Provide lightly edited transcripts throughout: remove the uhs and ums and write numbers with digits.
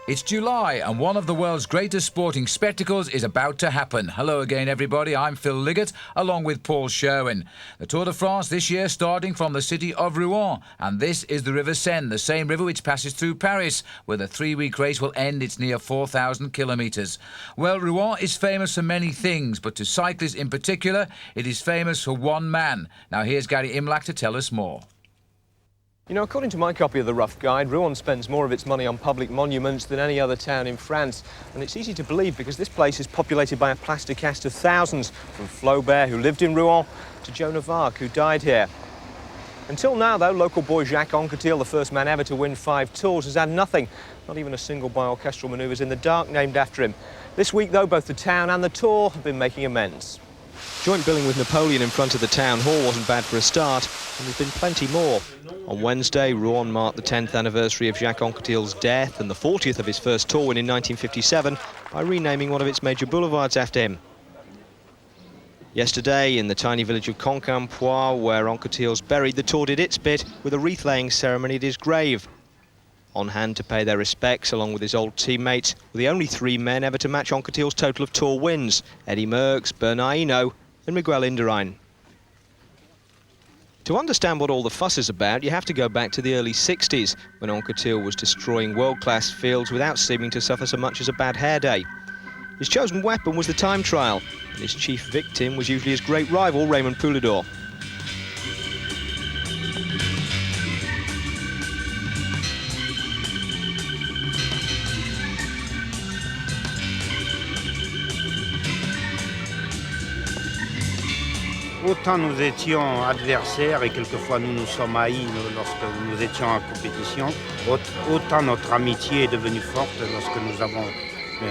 It's July and one of the world's greatest sporting spectacles is about to happen. Hello again everybody, I'm Phil Liggett along with Paul Sherwin. The Tour de France this year starting from the city of Rouen, and this is the River Seine, the same river which passes through Paris, where the 3-week race will end its near 4,000 kilometres. Well, Rouen is famous for many things, but to cyclists in particular, it is famous for one man. Now here's Gary Imlach to tell us more. You know, according to my copy of the Rough Guide, Rouen spends more of its money on public monuments than any other town in France. And it's easy to believe because this place is populated by a plaster cast of thousands, from Flaubert, who lived in Rouen, to Joan of Arc, who died here. Until now, though, local boy Jacques Anquetil, the first man ever to win 5 Tours, has had nothing. Not even a single by orchestral manoeuvres in the dark named after him. This week, though, both the town and the Tour have been making amends. Joint billing with Napoleon in front of the town hall wasn't bad for a start, and there's been plenty more. On Wednesday, Rouen marked the 10th anniversary of Jacques Anquetil's death and the 40th of his first Tour win in 1957 by renaming one of its major boulevards after him. Yesterday, in the tiny village of Quincampoix, where Anquetil's buried, the Tour did its bit with a wreath-laying ceremony at his grave. On hand to pay their respects, along with his old teammates, were the only 3 men ever to match Anquetil's total of Tour wins: Eddy Merckx, Bernard Hinault and Miguel Indurain. To understand what all the fuss is about, you have to go back to the early 60s, when Anquetil was destroying world-class fields without seeming to suffer so much as a bad hair day. His chosen weapon was the time trial, and his chief victim was usually his great rival, Raymond Poulidor. Autant nous étions adversaires et quelquefois nous nous sommes haïs lorsque nous étions en compétition, autant notre amitié est devenue forte lorsque nous avons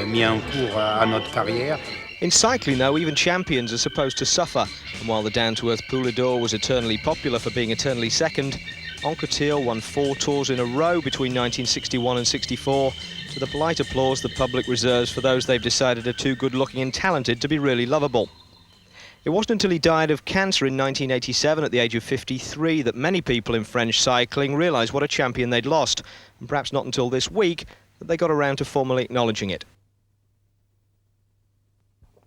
mis un cours à notre carrière. In cycling, though, even champions are supposed to suffer. And while the down-to-earth Poulidor was eternally popular for being eternally second, Anquetil won 4 Tours in a row between 1961 and 64, to the polite applause the public reserves for those they've decided are too good-looking and talented to be really lovable. It wasn't until he died of cancer in 1987 at the age of 53 that many people in French cycling realised what a champion they'd lost, and perhaps not until this week that they got around to formally acknowledging it.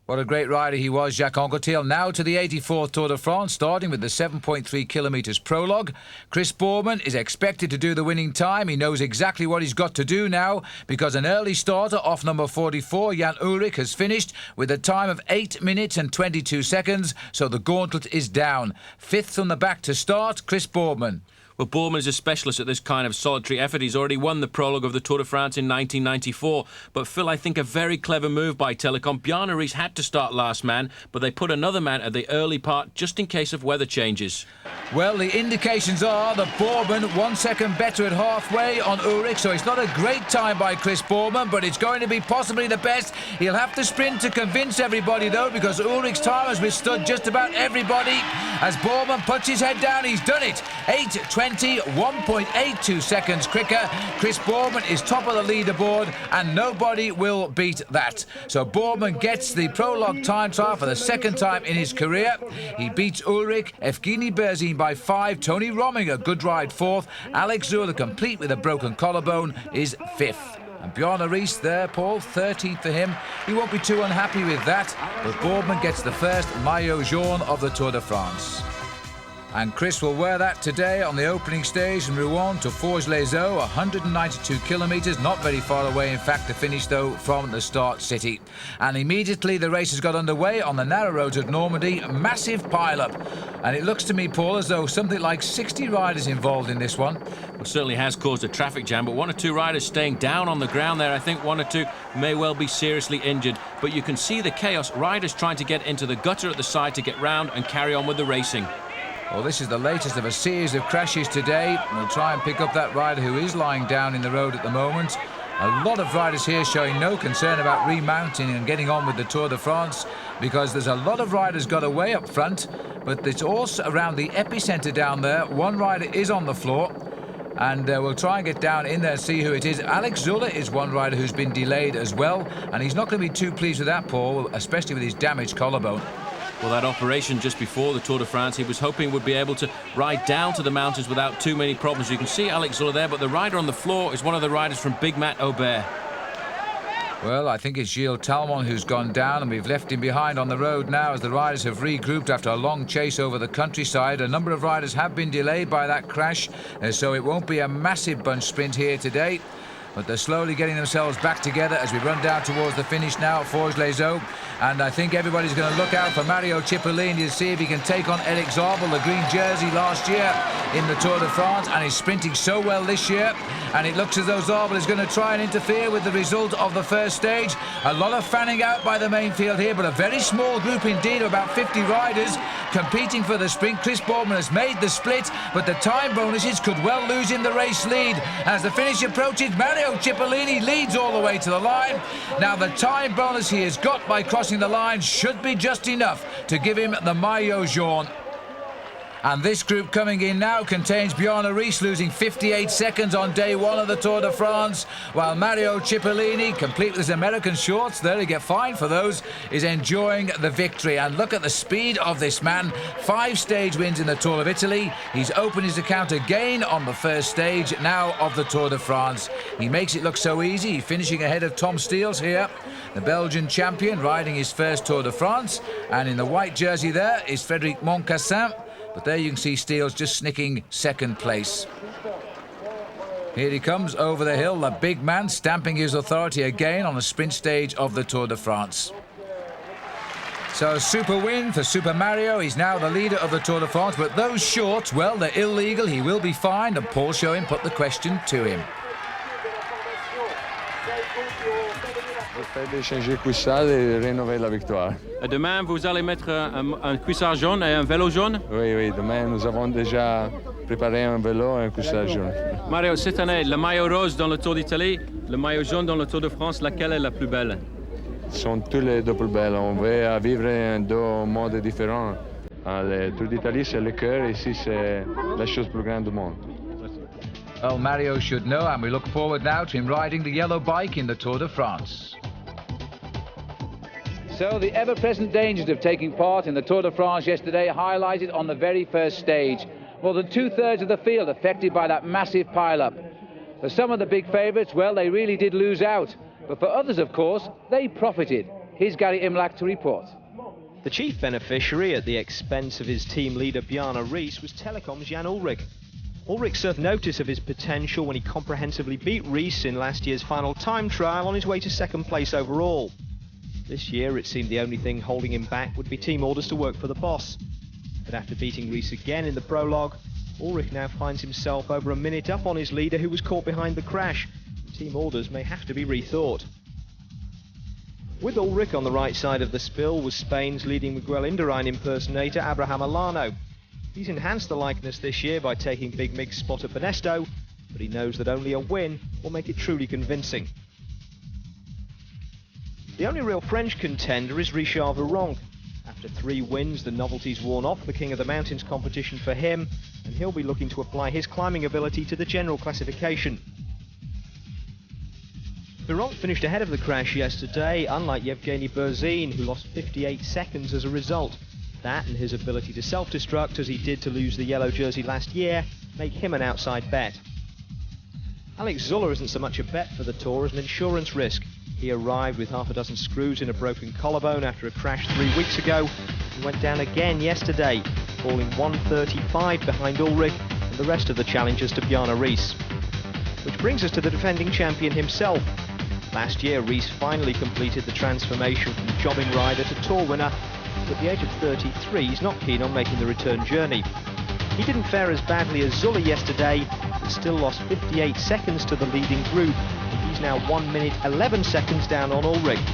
What a great rider he was, Jacques Anquetil. Now to the 84th Tour de France, starting with the 7.3 kilometres prologue. Chris Boorman is expected to do the winning time. He knows exactly what he's got to do now, because an early starter off number 44, Jan Ullrich, has finished with a time of 8 minutes and 22 seconds, so the gauntlet is down. 5th from the back to start, Chris Boorman. Well, Boorman is a specialist at this kind of solitary effort. He's already won the prologue of the Tour de France in 1994. But Phil, I think a very clever move by Telekom. Bjarne Riis had to start last man, but they put another man at the early part just in case of weather changes. Well, the indications are that Boorman 1 second better at halfway on Ullrich, so it's not a great time by Chris Boorman, but it's going to be possibly the best. He'll have to sprint to convince everybody, though, because Ullrich's time has withstood just about everybody. As Boorman puts his head down, he's done it. 8:20, 1.82 seconds quicker. Chris Boorman is top of the leaderboard, and nobody will beat that. So Boorman gets the prologue time trial for the 2nd time in his career. He beats Ullrich, Evgeny Berzin by 5, Tony Rominger, good ride 4th, Alex Zülle, complete with a broken collarbone, is 5th. And Bjarne Riis there, Paul, 13th for him. He won't be too unhappy with that, but Boorman gets the first maillot jaune of the Tour de France. And Chris will wear that today on the opening stage in Rouen to Forges-les-Eaux, 192 kilometres, not very far away, in fact, to finish, though, from the start city. And immediately the race has got underway on the narrow roads of Normandy, massive pile-up. And it looks to me, Paul, as though something like 60 riders involved in this one. Well, certainly has caused a traffic jam, but 1 or 2 riders staying down on the ground there. I think 1 or 2 may well be seriously injured, but you can see the chaos, riders trying to get into the gutter at the side to get round and carry on with the racing. Well, this is the latest of a series of crashes today. We'll try and pick up that rider who is lying down in the road at the moment. A lot of riders here showing no concern about remounting and getting on with the Tour de France, because there's a lot of riders got away up front, but it's also around the epicentre down there. One rider is on the floor, and we'll try and get down in there and see who it is. Alex Zülle is one rider who's been delayed as well, and he's not going to be too pleased with that, Paul, especially with his damaged collarbone. Well, that operation just before the Tour de France, he was hoping would be able to ride down to the mountains without too many problems. You can see Alex Zülle there, but the rider on the floor is one of the riders from Big Mat Aubert. Well, I think it's Gilles Talmont who's gone down, and we've left him behind on the road now as the riders have regrouped after a long chase over the countryside. A number of riders have been delayed by that crash, so it won't be a massive bunch sprint here today. But they're slowly getting themselves back together as we run down towards the finish now at Forges-les-Eaux. And I think everybody's going to look out for Mario Cipollini to see if he can take on Erik Zabel, the green jersey last year in the Tour de France, and he's sprinting so well this year. And it looks as though Zabel is going to try and interfere with the result of the first stage. A lot of fanning out by the main field here, but a very small group indeed of about 50 riders competing for the sprint. Chris Boardman has made the split, but the time bonuses could well lose him the race lead. As the finish approaches, Mario Cipollini leads all the way to the line. Now the time bonus he has got by crossing the line should be just enough to give him the maillot jaune. And this group coming in now contains Bjarne Riis losing 58 seconds on day one of the Tour de France, while Mario Cipollini, complete with his American shorts, there he get fined for those, is enjoying the victory. And look at the speed of this man. 5 stage wins in the Tour of Italy. He's opened his account again on the first stage now of the Tour de France. He makes it look so easy, finishing ahead of Tom Steels here, the Belgian champion, riding his first Tour de France. And in the white jersey there is Frédéric Moncassin. But there you can see Steels just snicking second place. Here he comes over the hill, the big man stamping his authority again on the sprint stage of the Tour de France. So a super win for Super Mario. He's now the leader of the Tour de France, but those shorts, well, they're illegal. He will be fined, and Paul Schoen put the question to him. D'échanger cuissard et rénover la victoire. Demain, vous allez mettre un cuissard jaune et un vélo jaune? Oui, demain nous avons déjà préparé un vélo et un cuissard jaune. Mario, cette année, le maillot rose dans le Tour d'Italie, le maillot jaune dans le Tour de France, laquelle est la plus belle? Sont tous les deux plus belles. On va vivre en deux modes différents. Le Tour d'Italie, c'est le cœur, ici, c'est la chose plus grande du monde. Well, Mario should know, and we look forward now to him riding the yellow bike in the Tour de France. So the ever-present dangers of taking part in the Tour de France yesterday highlighted on the very first stage. More than 2/3 of the field affected by that massive pile-up. For some of the big favourites, well, they really did lose out. But for others, of course, they profited. Here's Gary Imlach to report. The chief beneficiary at the expense of his team leader Bjarne Riis was Telekom's Jan Ullrich. Ullrich served notice of his potential when he comprehensively beat Riis in last year's final time trial on his way to second place overall. This year it seemed the only thing holding him back would be team orders to work for the boss. But after beating Riis again in the prologue, Ullrich now finds himself over a minute up on his leader, who was caught behind the crash. Team orders may have to be rethought. With Ullrich on the right side of the spill was Spain's leading Miguel Indurain impersonator Abraham Alano. He's enhanced the likeness this year by taking Big Mig's spot at Benesto, but he knows that only a win will make it truly convincing. The only real French contender is Richard Virenque. After 3 wins, the novelty's worn off the King of the Mountains competition for him, and he'll be looking to apply his climbing ability to the general classification. Virenque finished ahead of the crash yesterday, unlike Yevgeny Berzin, who lost 58 seconds as a result. That and his ability to self-destruct, as he did to lose the yellow jersey last year, make him an outside bet. Alex Zülle isn't so much a bet for the Tour as an insurance risk. He arrived with half a dozen screws in a broken collarbone after a crash 3 weeks ago, and went down again yesterday, falling 1:35 behind Ullrich and the rest of the challengers to Bjarne Riis. Which brings us to the defending champion himself. Last year, Riis finally completed the transformation from jobbing rider to Tour winner, but at the age of 33, he's not keen on making the return journey. He didn't fare as badly as Zülle yesterday, but still lost 58 seconds to the leading group. He's now 1 minute 11 seconds down on Ullrich.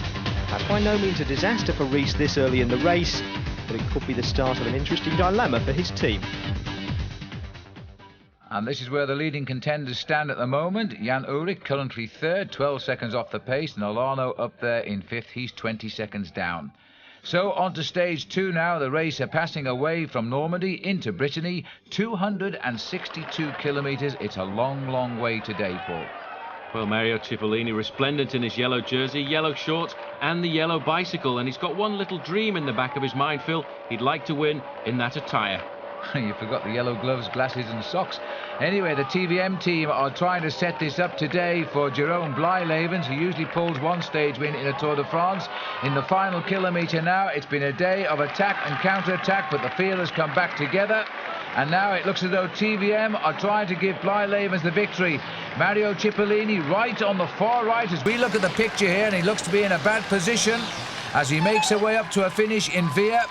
That's by no means a disaster for Riis this early in the race, but it could be the start of an interesting dilemma for his team. And this is where the leading contenders stand at the moment. Jan Ullrich currently third, 12 seconds off the pace, and Alano up there in fifth. He's 20 seconds down. So on to stage 2 now. The race are passing away from Normandy into Brittany. 262 kilometres. It's a long, long way today, Paul. Well, Mario Cipollini resplendent in his yellow jersey, yellow shorts and the yellow bicycle, and he's got one little dream in the back of his mind, Phil. He'd like to win in that attire. You forgot the yellow gloves, glasses and socks. Anyway, the TVM team are trying to set this up today for Jerome Blijlevens, who usually pulls one stage win in a Tour de France. In the final kilometre now, it's been a day of attack and counter-attack, but the field has come back together. And now it looks as though TVM are trying to give Blijlevens the victory. Mario Cipollini right on the far right as we look at the picture here, and he looks to be in a bad position as he makes her way up to a finish in Via.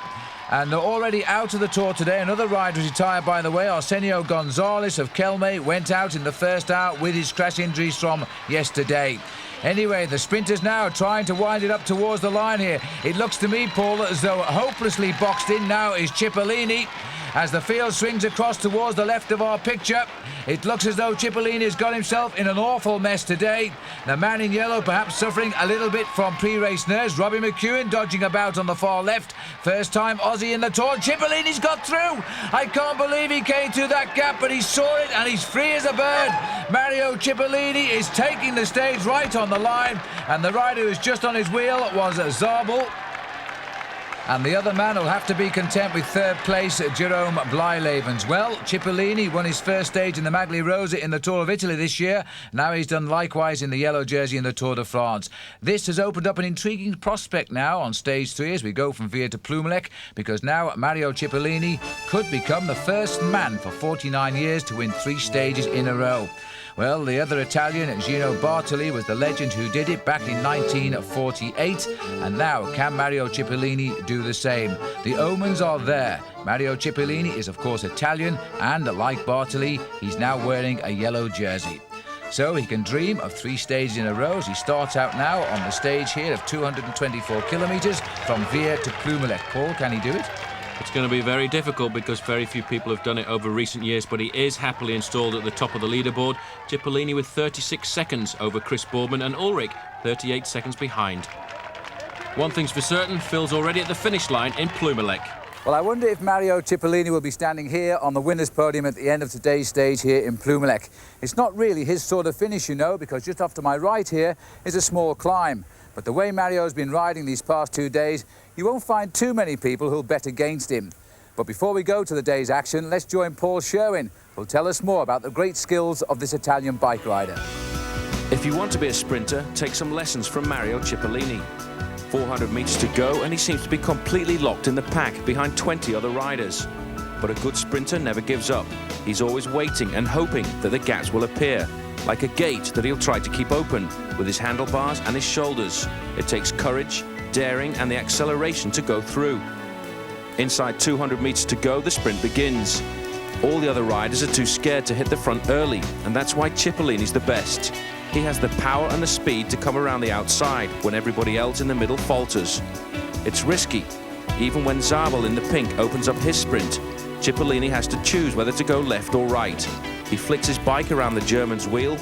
And they're already out of the Tour today. Another rider retired, by the way. Arsenio Gonzalez of Kelme went out in the first hour with his crash injuries from yesterday. Anyway, the sprinters now trying to wind it up towards the line here. It looks to me, Paul, as though hopelessly boxed in now is Cipollini. As the field swings across towards the left of our picture, it looks as though Cipollini has got himself in an awful mess today. The man in yellow perhaps suffering a little bit from pre-race nerves. Robbie McEwen dodging about on the far left. First time Aussie in the Tour. Cipollini's got through. I can't believe he came through that gap, but he saw it and he's free as a bird. Mario Cipollini is taking the stage right on the line, and the rider who's just on his wheel was Zabel. And the other man will have to be content with third place, Jerome Blijlevens. Well, Cipollini won his first stage in the Maglie Rosa in the Tour of Italy this year. Now he's done likewise in the yellow jersey in the Tour de France. This has opened up an intriguing prospect now on stage 3 as we go from Via to Plumelec, because now Mario Cipollini could become the first man for 49 years to win 3 stages in a row. Well, the other Italian, Gino Bartoli, was the legend who did it back in 1948. And now, can Mario Cipollini do the same? The omens are there. Mario Cipollini is, of course, Italian, and like Bartoli, he's now wearing a yellow jersey. So he can dream of 3 stages in a row as he starts out now on the stage here of 224 kilometres from Via to Plumelec. Paul, can he do it? It's going to be very difficult because very few people have done it over recent years, but he is happily installed at the top of the leaderboard. Cipollini with 36 seconds over Chris Boardman, and Ullrich 38 seconds behind. One thing's for certain, Phil's already at the finish line in Plumelec. Well, I wonder if Mario Cipollini will be standing here on the winner's podium at the end of today's stage here in Plumelec. It's not really his sort of finish, you know, because just off to my right here is a small climb. But the way Mario's been riding these past 2 days, you won't find too many people who'll bet against him. But before we go to the day's action, let's join Paul Sherwin, who'll tell us more about the great skills of this Italian bike rider. If you want to be a sprinter, take some lessons from Mario Cipollini. 400 metres to go, and he seems to be completely locked in the pack behind 20 other riders. But a good sprinter never gives up. He's always waiting and hoping that the gaps will appear, like a gate that he'll try to keep open with his handlebars and his shoulders. It takes courage, daring and the acceleration to go through. Inside 200 metres to go, the sprint begins. All the other riders are too scared to hit the front early, and that's why Cipollini's the best. He has the power and the speed to come around the outside when everybody else in the middle falters. It's risky. Even when Zabel in the pink opens up his sprint, Cipollini has to choose whether to go left or right. He flicks his bike around the German's wheel,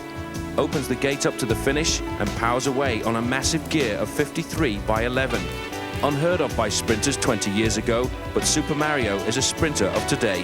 opens the gate up to the finish and powers away on a massive gear of 53 by 11. Unheard of by sprinters 20 years ago, but Super Mario is a sprinter of today.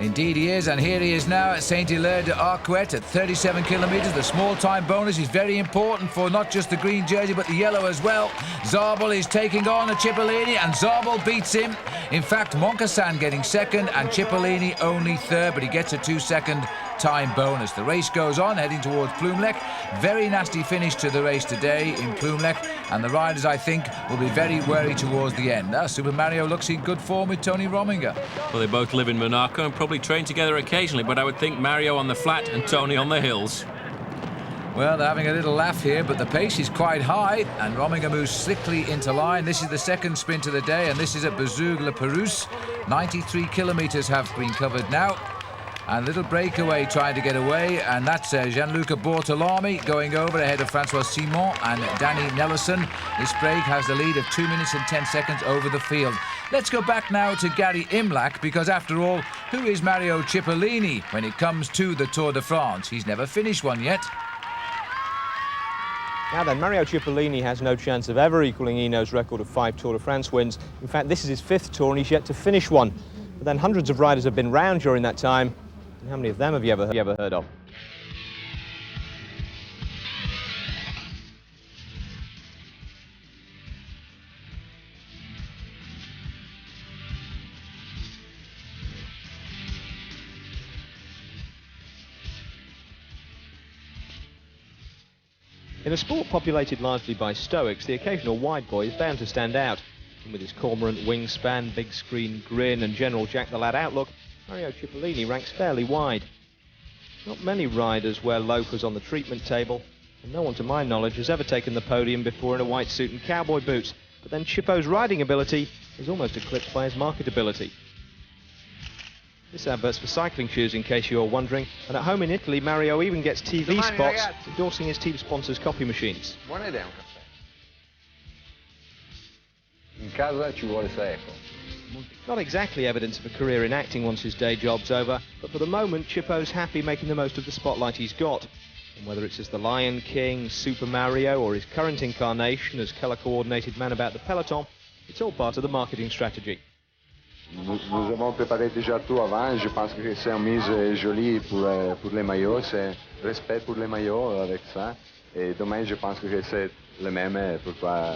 Indeed he is, and here he is now at Saint-Hilaire de Arcueil at 37 kilometres. The small time bonus is very important for not just the green jersey but the yellow as well. Zabel is taking on a Cipollini, and Zabel beats him. In fact, Moncassin getting second and Cipollini only third, but he gets a 2-second time bonus. The race goes on, heading towards Plumelec. Very nasty finish to the race today in Plumelec, and the riders, I think, will be very wary towards the end. Now, Super Mario looks in good form with Tony Rominger. Well, they both live in Monaco and probably train together occasionally, but I would think Mario on the flat and Tony on the hills. Well, they're having a little laugh here, but the pace is quite high, and Rominger moves slickly into line. This is the second sprint of the day, and this is at Bezoug-le-Perouse. 93 kilometres have been covered now. And a little breakaway trying to get away, and that's Gianluca Bortolami going over ahead of Francois Simon and Danny Nelson. This break has the lead of 2 minutes and 10 seconds over the field. Let's go back now to Gary Imlach, because after all, who is Mario Cipollini when it comes to the Tour de France? He's never finished one yet. Now then, Mario Cipollini has no chance of ever equaling Hinault's record of 5 Tour de France wins. In fact, this is his 5th Tour and he's yet to finish one. But then hundreds of riders have been round during that time. And how many of them have you ever heard of? In a sport populated largely by stoics, the occasional wide boy is bound to stand out. And with his cormorant wingspan, big screen grin and general Jack-the-Lad outlook, Mario Cipollini ranks fairly wide. Not many riders wear loafers on the treatment table, and no one to my knowledge has ever taken the podium before in a white suit and cowboy boots. But then Chippo's riding ability is almost eclipsed by his marketability. This advert's for cycling shoes, in case you're wondering, and at home in Italy, Mario even gets TV spots endorsing his team sponsors' coffee machines. Buona idea un caffè. In casa ci vuole secco. Not exactly evidence of a career in acting once his day job's over, but for the moment, Chippo's happy making the most of the spotlight he's got. And whether it's as the Lion King, Super Mario, or his current incarnation as colour-coordinated man about the peloton, it's all part of the marketing strategy. Nous avons préparé déjà tout avant. Je pense que c'est une mise jolie pour les maillots. C'est respect pour les maillots avec ça. Et demain, je pense que c'est le même. Pourquoi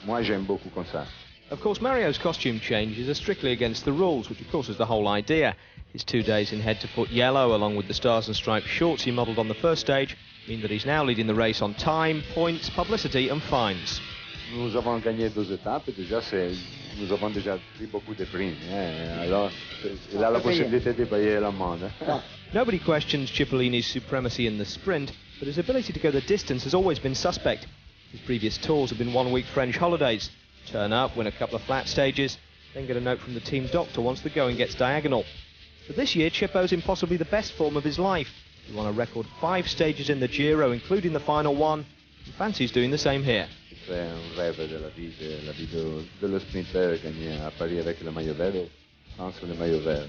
moi, j'aime beaucoup comme ça. Of course, Mario's costume changes are strictly against the rules, which of course is the whole idea. His 2 days in head-to-foot yellow, along with the stars and stripes shorts he modelled on the first stage, mean that he's now leading the race on time, points, publicity and fines. Nous avons gagné 2 étapes. Déjà, nous avons déjà pris beaucoup de primes. Alors, il a la possibilité de payer l'amende. Nobody questions Cipollini's supremacy in the sprint, but his ability to go the distance has always been suspect. His previous tours have been one-week French holidays. Turn up, win a couple of flat stages, then get a note from the team doctor once the going gets diagonal. But this year, Chippo's in possibly the best form of his life. He won a record 5 stages in the Giro, including the final one, and fancies doing the same here. C'est un rêve de la vie de le sprinter, gagner à Paris avec le maillot vert, France le maillot vert.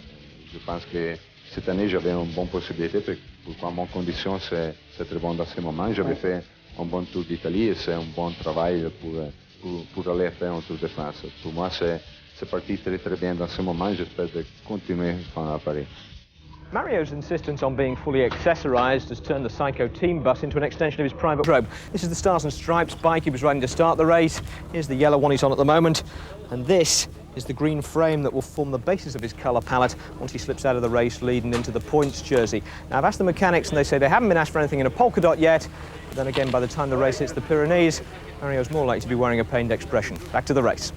Je pense que cette année, j'avais une bonne possibilité, pourquoi mon condition, c'est très bon dans ce moment. J'avais fait un bon tour d'Italie et c'est un bon travail pour aller faire un Tour de France. Pour moi, c'est parti très très bien dans ce moment. J'espère de continuer à Paris. Mario's insistence on being fully accessorised has turned the Psycho team bus into an extension of his private wardrobe. This is the Stars and Stripes bike he was riding to start the race. Here's the yellow one he's on at the moment. And this is the green frame that will form the basis of his colour palette once he slips out of the race leading into the points jersey. Now, I've asked the mechanics and they say they haven't been asked for anything in a polka dot yet. But then again, by the time the race hits the Pyrenees, Mario's more likely to be wearing a pained expression. Back to the race.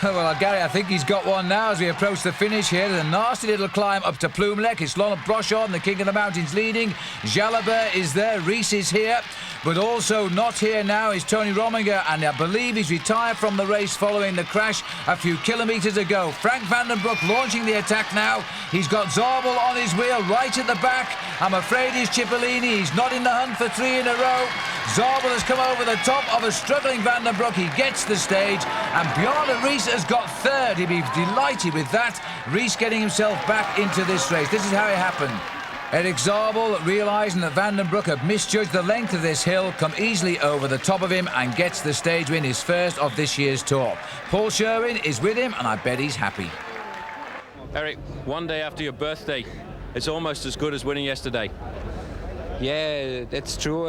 Well, Gary, I think he's got one now as we approach the finish here. There's a nasty little climb up to Plumelec. It's Laurent Fignon, the King of the Mountains, leading. Jalabert is there. Rees is here. But also not here now is Tony Rominger, and I believe he's retired from the race following the crash a few kilometres ago. Frank van den Broek launching the attack now. He's got Zabel on his wheel right at the back. I'm afraid he's Cipollini. He's not in the hunt for 3 in a row. Zabel has come over the top of a struggling van den Broek. He gets the stage, and Bjarne Rees has got 3rd. He'd be delighted with that. Rees getting himself back into this race. This is how it happened. Erik Zabel, realising that Van den Broek had misjudged the length of this hill, come easily over the top of him and gets the stage win, his first of this year's tour. Paul Sherwin is with him, and I bet he's happy. Erik, one day after your birthday, it's almost as good as winning yesterday. Yeah, that's true.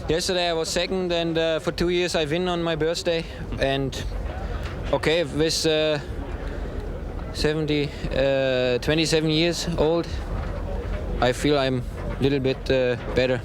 Yesterday I was second, and for 2 years I win on my birthday. And okay, with 27 years old, I feel I'm a little bit better.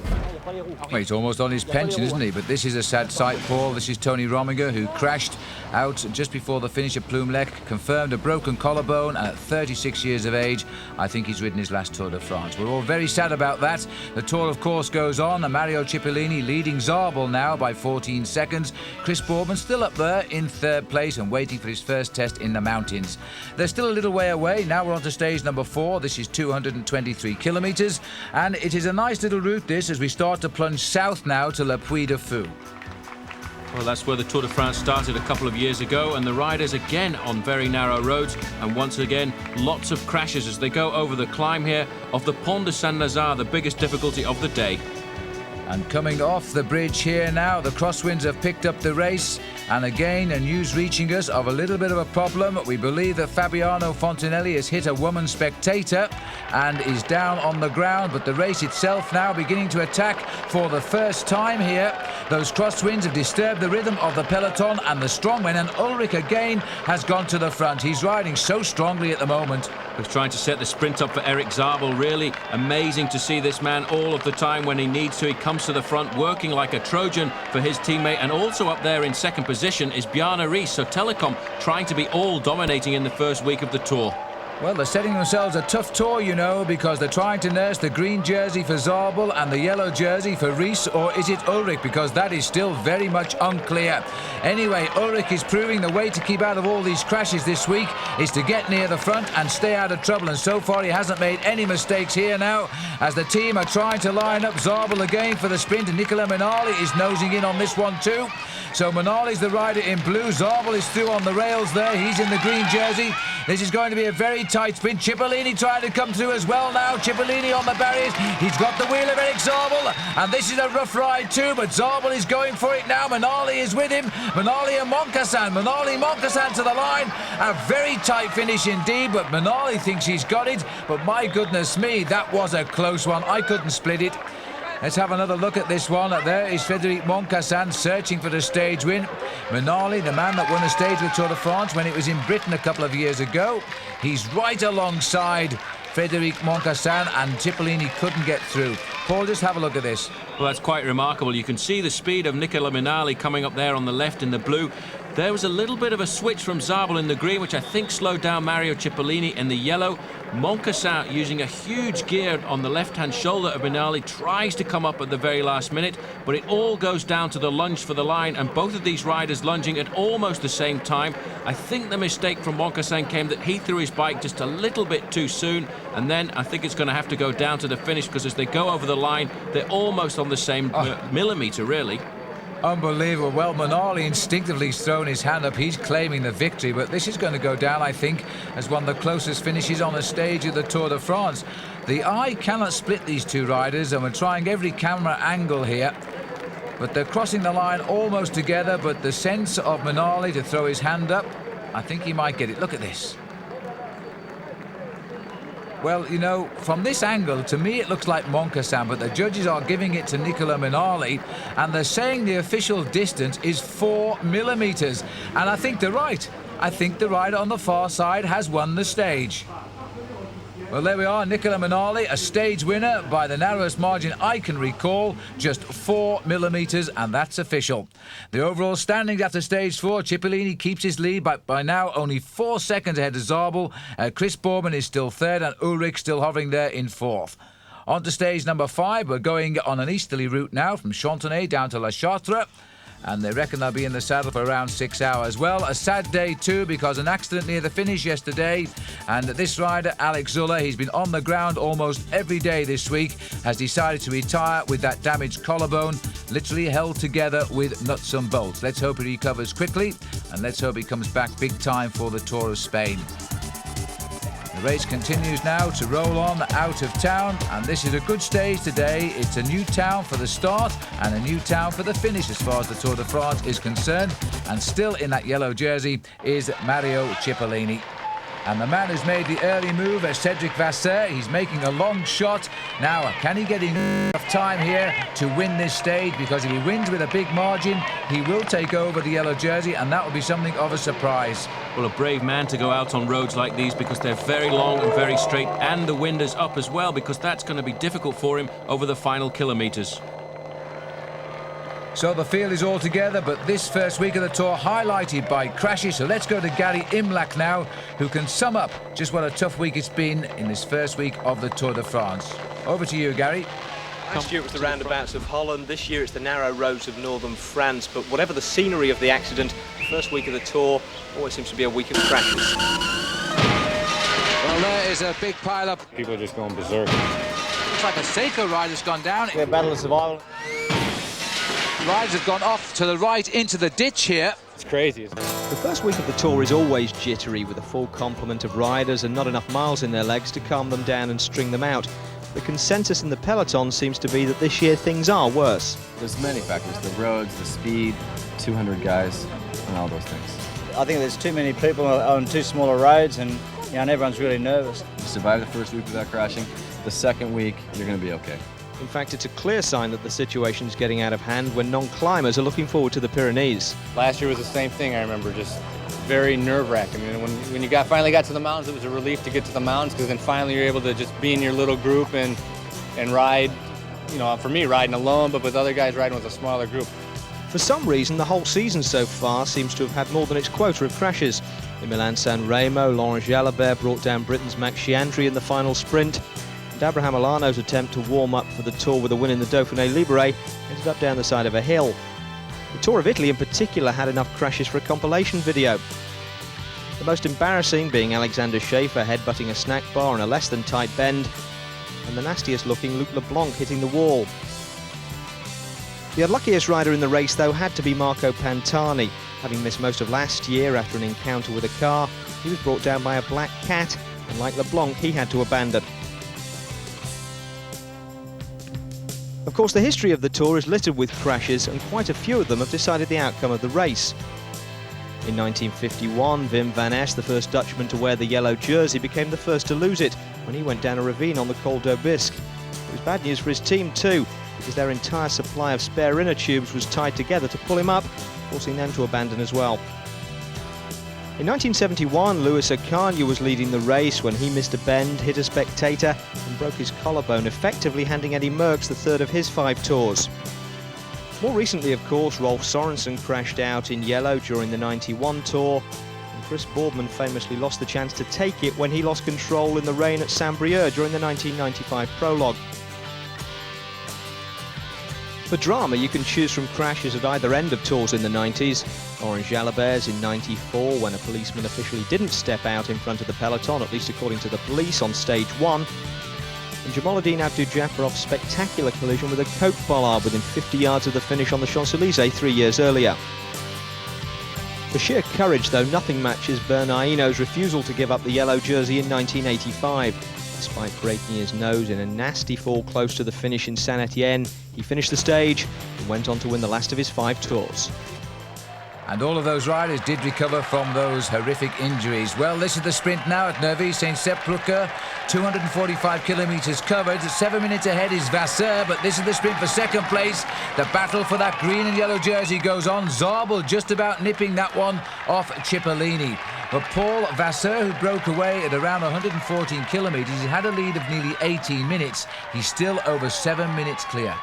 Well, he's almost on his pension, isn't he? But this is a sad sight, Paul. This is Tony Rominger, who crashed out just before the finish at Plumelec, confirmed a broken collarbone, and at 36 years of age, I think he's ridden his last Tour de France. We're all very sad about that. The Tour, of course, goes on, and Mario Cipollini leading Zabel now by 14 seconds. Chris Boardman still up there in 3rd place and waiting for his first test in the mountains. They're still a little way away. Now we're on to stage number 4. This is 223 kilometres, and it is a nice little route, this, as we start to plunge south now to Le Puy de Fou. Well, that's where the Tour de France started a couple of years ago, and the riders again on very narrow roads, and once again lots of crashes as they go over the climb here of the Pont de Saint-Lazare, the biggest difficulty of the day. And coming off the bridge here now, the crosswinds have picked up the race, and again a news reaching us of a little bit of a problem. We believe that Fabiano Fontanelli has hit a woman spectator and is down on the ground, but the race itself now beginning to attack for the first time here. Those crosswinds have disturbed the rhythm of the peloton and the strongmen, and Ullrich again has gone to the front. He's riding so strongly at the moment. He's trying to set the sprint up for Erik Zabel. Really amazing to see this man all of the time when he needs to. He comes comes to the front, working like a Trojan for his teammate, and also up there in second position is Bjarne Riis. So Telekom trying to be all dominating in the first week of the Tour. Well, they're setting themselves a tough tour, you know, because they're trying to nurse the green jersey for Zabel and the yellow jersey for Riis, or is it Ullrich? Because that is still very much unclear. Anyway, Ullrich is proving the way to keep out of all these crashes this week is to get near the front and stay out of trouble, and so far he hasn't made any mistakes here now, as the team are trying to line up Zabel again for the sprint, and Nicola Minali is nosing in on this one too. So Minali's the rider in blue, Zabel is through on the rails there, he's in the green jersey. This is going to be a very tight sprint. Cipollini trying to come through as well now. Cipollini on the barriers. He's got the wheel of Erik Zabel. And this is a rough ride too, but Zabel is going for it now. Minali is with him. Minali and Moncassin. Moncassin to the line. A very tight finish indeed, but Minali thinks he's got it. But my goodness me, that was a close one. I couldn't split it. Let's have another look at this one. There is Frédéric Moncassin searching for the stage win. Minali, the man that won a stage with Tour de France when it was in Britain a couple of years ago. He's right alongside Frédéric Moncassin, and Cipollini couldn't get through. Paul, just have a look at this. Well, that's quite remarkable. You can see the speed of Nicola Minali coming up there on the left in the blue. There was a little bit of a switch from Zabel in the green, which I think slowed down Mario Cipollini in the yellow. Moncassin, using a huge gear on the left-hand shoulder of Minali, tries to come up at the very last minute, but it all goes down to the lunge for the line, and both of these riders lunging at almost the same time. I think the mistake from Moncassin came that he threw his bike just a little bit too soon, and then I think it's going to have to go down to the finish, because as they go over the line, they're almost on the same millimetre, really. Unbelievable. Well, Minali instinctively has thrown his hand up. He's claiming the victory, but this is going to go down, I think, as one of the closest finishes on the stage of the Tour de France. The eye cannot split these two riders, and we're trying every camera angle here. But they're crossing the line almost together, but the sense of Minali to throw his hand up, I think he might get it. Look at this. Well, you know, from this angle, to me it looks like Moncassin, but the judges are giving it to Nicola Minali, and they're saying the official distance is 4 millimetres. And I think they're right. I think the rider on the far side has won the stage. Well, there we are, Nicola Minali, a stage winner by the narrowest margin I can recall, just 4 millimetres, and that's official. The overall standings after stage 4, Cipollini keeps his lead, but by now only 4 seconds ahead of Zabel. Chris Boorman is still third, and Ullrich still hovering there in fourth. On to stage number 5, we're going on an easterly route now from Chantenay down to La Châtre. And they reckon they'll be in the saddle for around 6 hours. Well, a sad day too, because an accident near the finish yesterday, and this rider, Alex Zuller, he's been on the ground almost every day this week, has decided to retire with that damaged collarbone, literally held together with nuts and bolts. Let's hope he recovers quickly, and let's hope he comes back big time for the Tour of Spain. The race continues now to roll on out of town, and this is a good stage today. It's a new town for the start and a new town for the finish as far as the Tour de France is concerned, and still in that yellow jersey is Mario Cipollini. And the man who's made the early move is Cédric Vasseur. He's making a long shot. Now, can he get enough time here to win this stage? Because if he wins with a big margin, he will take over the yellow jersey, and that will be something of a surprise. Well, a brave man to go out on roads like these, because they're very long and very straight, and the wind is up as well, because that's going to be difficult for him over the final kilometres. So the field is all together, but this first week of the Tour highlighted by crashes. So let's go to Gary Imlach now, who can sum up just what a tough week it's been in this first week of the Tour de France. Over to you, Gary. Last year it was the roundabouts of Holland, this year it's the narrow roads of northern France, but whatever the scenery of the accident, the first week of the Tour always seems to be a week of crashes. Well, there is a big pile-up. People are just going berserk. Looks like a Seiko rider's gone down. Yeah, battle of survival. Riders have gone off to the right into the ditch here. It's crazy. The first week of the Tour is always jittery, with a full complement of riders and not enough miles in their legs to calm them down and string them out. The consensus in the peloton seems to be that this year things are worse. There's many factors, the roads, the speed, 200 guys, and all those things. I think there's too many people on too small a roads, and and everyone's really nervous. You survive the first week without crashing. The second week, you're going to be okay. In fact, it's a clear sign that the situation's getting out of hand when non-climbers are looking forward to the Pyrenees. Last year was the same thing, I remember, just very nerve-wracking. I mean, when you finally got to the mountains, it was a relief to get to the mountains, because then finally you're able to just be in your little group and ride you know, for me riding alone, but with other guys riding with a smaller group. For some reason, the whole season so far seems to have had more than its quota of crashes. In Milan-San Remo, Laurent Fignon brought down Britain's Max Chiandri in the final sprint, and Abraham Olano's attempt to warm up for the Tour with a win in the Dauphiné Libéré ended up down the side of a hill. The Tour of Italy in particular had enough crashes for a compilation video. The most embarrassing being Alexander Schaefer headbutting a snack bar in a less than tight bend, and the nastiest looking Luc Leblanc hitting the wall. The unluckiest rider in the race though had to be Marco Pantani. Having missed most of last year after an encounter with a car, he was brought down by a black cat, and like Leblanc he had to abandon. Of course, the history of the Tour is littered with crashes, and quite a few of them have decided the outcome of the race. In 1951, Wim van Aert, the first Dutchman to wear the yellow jersey, became the first to lose it when he went down a ravine on the Col d'Aubisque. It was bad news for his team too, because their entire supply of spare inner tubes was tied together to pull him up, forcing them to abandon as well. In 1971, Louis Ocaña was leading the race when he missed a bend, hit a spectator and broke his collarbone, effectively handing Eddy Merckx the third of his 5 tours. More recently, of course, Rolf Sorensen crashed out in yellow during the 91 Tour, and Chris Boardman famously lost the chance to take it when he lost control in the rain at Saint-Brieuc during the 1995 prologue. For drama, you can choose from crashes at either end of tours in the 90s. Orange Jalabert's in 94, when a policeman officially didn't step out in front of the peloton, at least according to the police, on stage 1. And Jamaluddin Abdul-Jafarov's spectacular collision with a Coke bollard within 50 yards of the finish on the Champs-Élysées 3 years earlier. For sheer courage, though, nothing matches Bernardino's refusal to give up the yellow jersey in 1985. Despite breaking his nose in a nasty fall close to the finish in Saint-Étienne, he finished the stage and went on to win the last of his 5 tours. And all of those riders did recover from those horrific injuries. Well, this is the sprint now at Neuvy-Saint-Sepulchre. 245 kilometres covered. 7 minutes ahead is Vasseur, but this is the sprint for second place. The battle for that green and yellow jersey goes on. Zabel just about nipping that one off Cipollini. But Paul Vasseur, who broke away at around 114 kilometres, he had a lead of nearly 18 minutes. He's still over 7 minutes clear.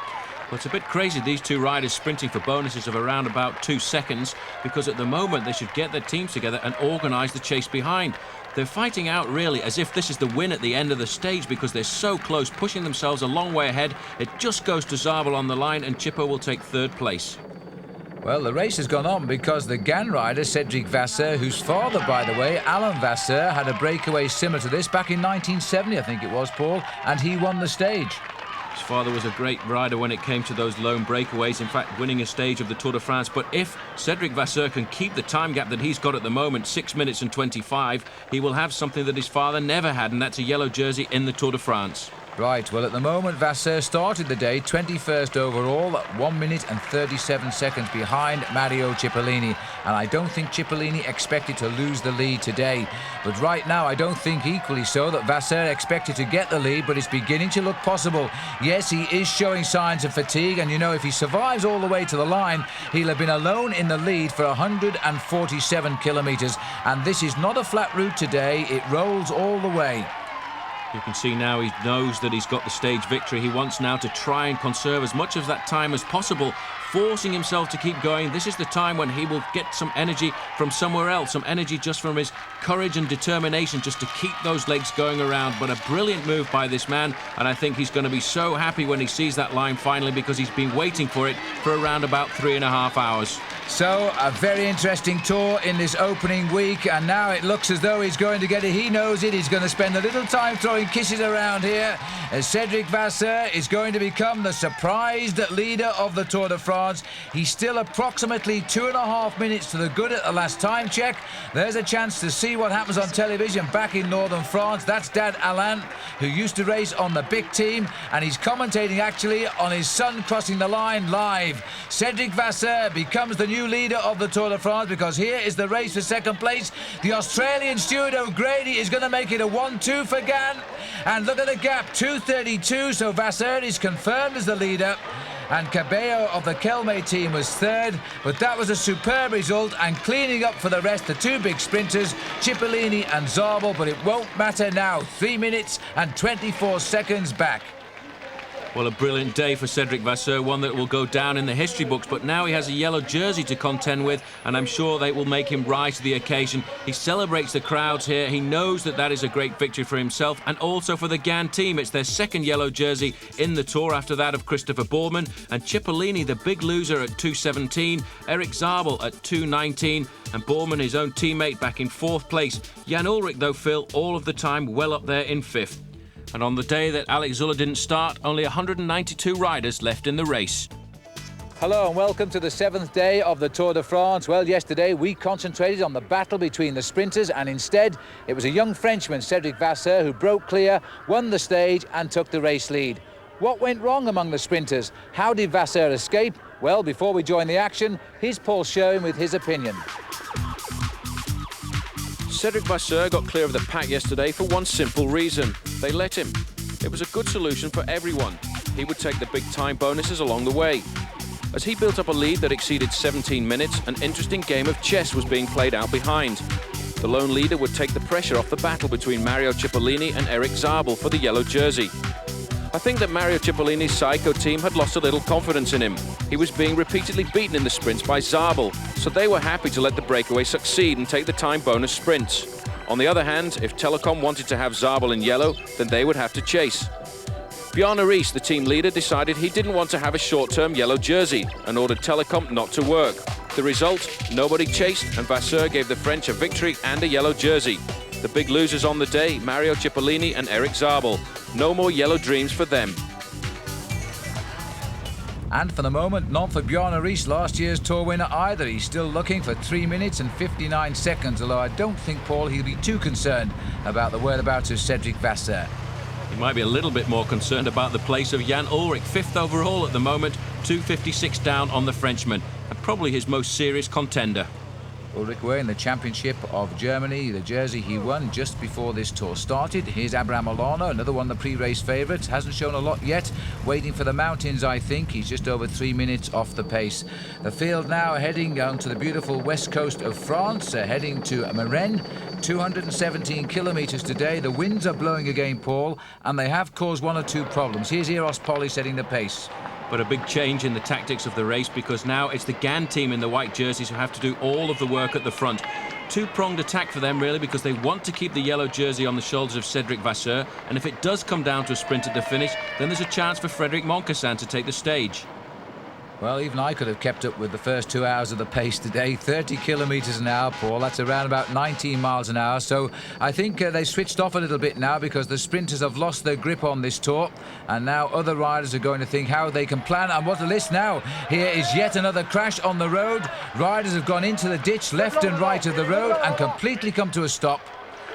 Well, it's a bit crazy, these two riders sprinting for bonuses of around about 2 seconds, because at the moment they should get their teams together and organise the chase behind. They're fighting out really as if this is the win at the end of the stage, because they're so close, pushing themselves a long way ahead. It just goes to Zabel on the line, and Chippo will take 3rd place. Well, the race has gone on because the Gann rider, Cedric Vasseur, whose father, by the way, Alain Vasseur, had a breakaway similar to this back in 1970, I think it was, Paul, and he won the stage. His father was a great rider when it came to those lone breakaways, in fact winning a stage of the Tour de France. But if Cedric Vasseur can keep the time gap that he's got at the moment, 6 minutes and 25, he will have something that his father never had, and that's a yellow jersey in the Tour de France. Right, well, at the moment, Vasseur started the day 21st overall, 1 minute and 37 seconds behind Mario Cipollini. And I don't think Cipollini expected to lose the lead today. But right now, I don't think equally so that Vasseur expected to get the lead, but it's beginning to look possible. Yes, he is showing signs of fatigue, and you know, if he survives all the way to the line, he'll have been alone in the lead for 147 kilometres. And this is not a flat route today, it rolls all the way. You can see now he knows that he's got the stage victory. He wants now to try and conserve as much of that time as possible, forcing himself to keep going. This is the time when he will get some energy from somewhere else, some energy just from his courage and determination just to keep those legs going around. But a brilliant move by this man, and I think he's going to be so happy when he sees that line finally, because he's been waiting for it for around about 3.5 hours. So, a very interesting tour in this opening week, and now it looks as though he's going to get it. He knows it. He's going to spend a little time throwing kisses around here, as Cedric Vasseur is going to become the surprised leader of the Tour de France. He's still approximately 2.5 minutes to the good at the last time check. There's a chance to see what happens on television back in northern France. That's Dad Alain, who used to race on the big team, and he's commentating actually on his son crossing the line live. Cedric Vasseur becomes the new leader of the Tour de France, because here is the race for second place. The Australian Stuart O'Grady is going to make it a 1-2 for Gann, and look at the gap, 2:32, so Vasseur is confirmed as the leader. And Cabello of the Kelme team was 3rd, but that was a superb result, and cleaning up for the rest, the 2 big sprinters, Cipollini and Zabel, but it won't matter now. 3 minutes and 24 seconds back. Well, a brilliant day for Cedric Vasseur, one that will go down in the history books, but now he has a yellow jersey to contend with, and I'm sure they will make him rise to the occasion. He celebrates the crowds here. He knows that that is a great victory for himself and also for the GAN team. It's their second yellow jersey in the Tour after that of Christopher Boorman, and Cipollini, the big loser, at 2:17, Erik Zabel at 2:19, and Boorman, his own teammate, back in 4th place. Jan Ullrich, though, Phil, all of the time well up there in 5th. And on the day that Alex Zülle didn't start, only 192 riders left in the race. Hello and welcome to the 7th day of the Tour de France. Well, yesterday we concentrated on the battle between the sprinters, and instead it was a young Frenchman, Cedric Vasseur, who broke clear, won the stage and took the race lead. What went wrong among the sprinters? How did Vasseur escape? Well, before we join the action, here's Paul Schoen with his opinion. Cedric Vasseur got clear of the pack yesterday for one simple reason. They let him. It was a good solution for everyone. He would take the big time bonuses along the way. As he built up a lead that exceeded 17 minutes, an interesting game of chess was being played out behind. The lone leader would take the pressure off the battle between Mario Cipollini and Erik Zabel for the yellow jersey. I think that Mario Cipollini's Psycho team had lost a little confidence in him. He was being repeatedly beaten in the sprints by Zabel, so they were happy to let the breakaway succeed and take the time bonus sprints. On the other hand, if Telekom wanted to have Zabel in yellow, then they would have to chase. Bjarne Riis, the team leader, decided he didn't want to have a short-term yellow jersey and ordered Telekom not to work. The result, nobody chased, and Vasseur gave the French a victory and a yellow jersey. The big losers on the day, Mario Cipollini and Erik Zabel. No more yellow dreams for them. And for the moment, not for Bjarne Riis, last year's Tour winner either. He's still looking for 3 minutes and 59 seconds, although I don't think, Paul, he'll be too concerned about the whereabouts of Cedric Vasseur. He might be a little bit more concerned about the place of Jan Ullrich, 5th overall at the moment, 2:56 down on the Frenchman, and probably his most serious contender. Ullrich wearing the Championship of Germany, the jersey he won just before this Tour started. Here's Abraham Olano, another one of the pre-race favourites. Hasn't shown a lot yet. Waiting for the mountains, I think. He's just over 3 minutes off the pace. The field now heading down to the beautiful west coast of France, heading to Marennes. 217 kilometres today. The winds are blowing again, Paul, and they have caused one or two problems. Here's Eros Polly setting the pace. But a big change in the tactics of the race, because now it's the GAN team in the white jerseys who have to do all of the work at the front. Two-pronged attack for them, really, because they want to keep the yellow jersey on the shoulders of Cedric Vasseur, and if it does come down to a sprint at the finish, then there's a chance for Frédéric Moncassin to take the stage. Well, even I could have kept up with the first 2 hours of the pace today. 30 kilometres an hour, Paul. That's around about 19 miles an hour. So I think they switched off a little bit now because the sprinters have lost their grip on this Tour. And now other riders are going to think how they can plan. And what a list now. Here is yet another crash on the road. Riders have gone into the ditch left and right of the road and completely come to a stop.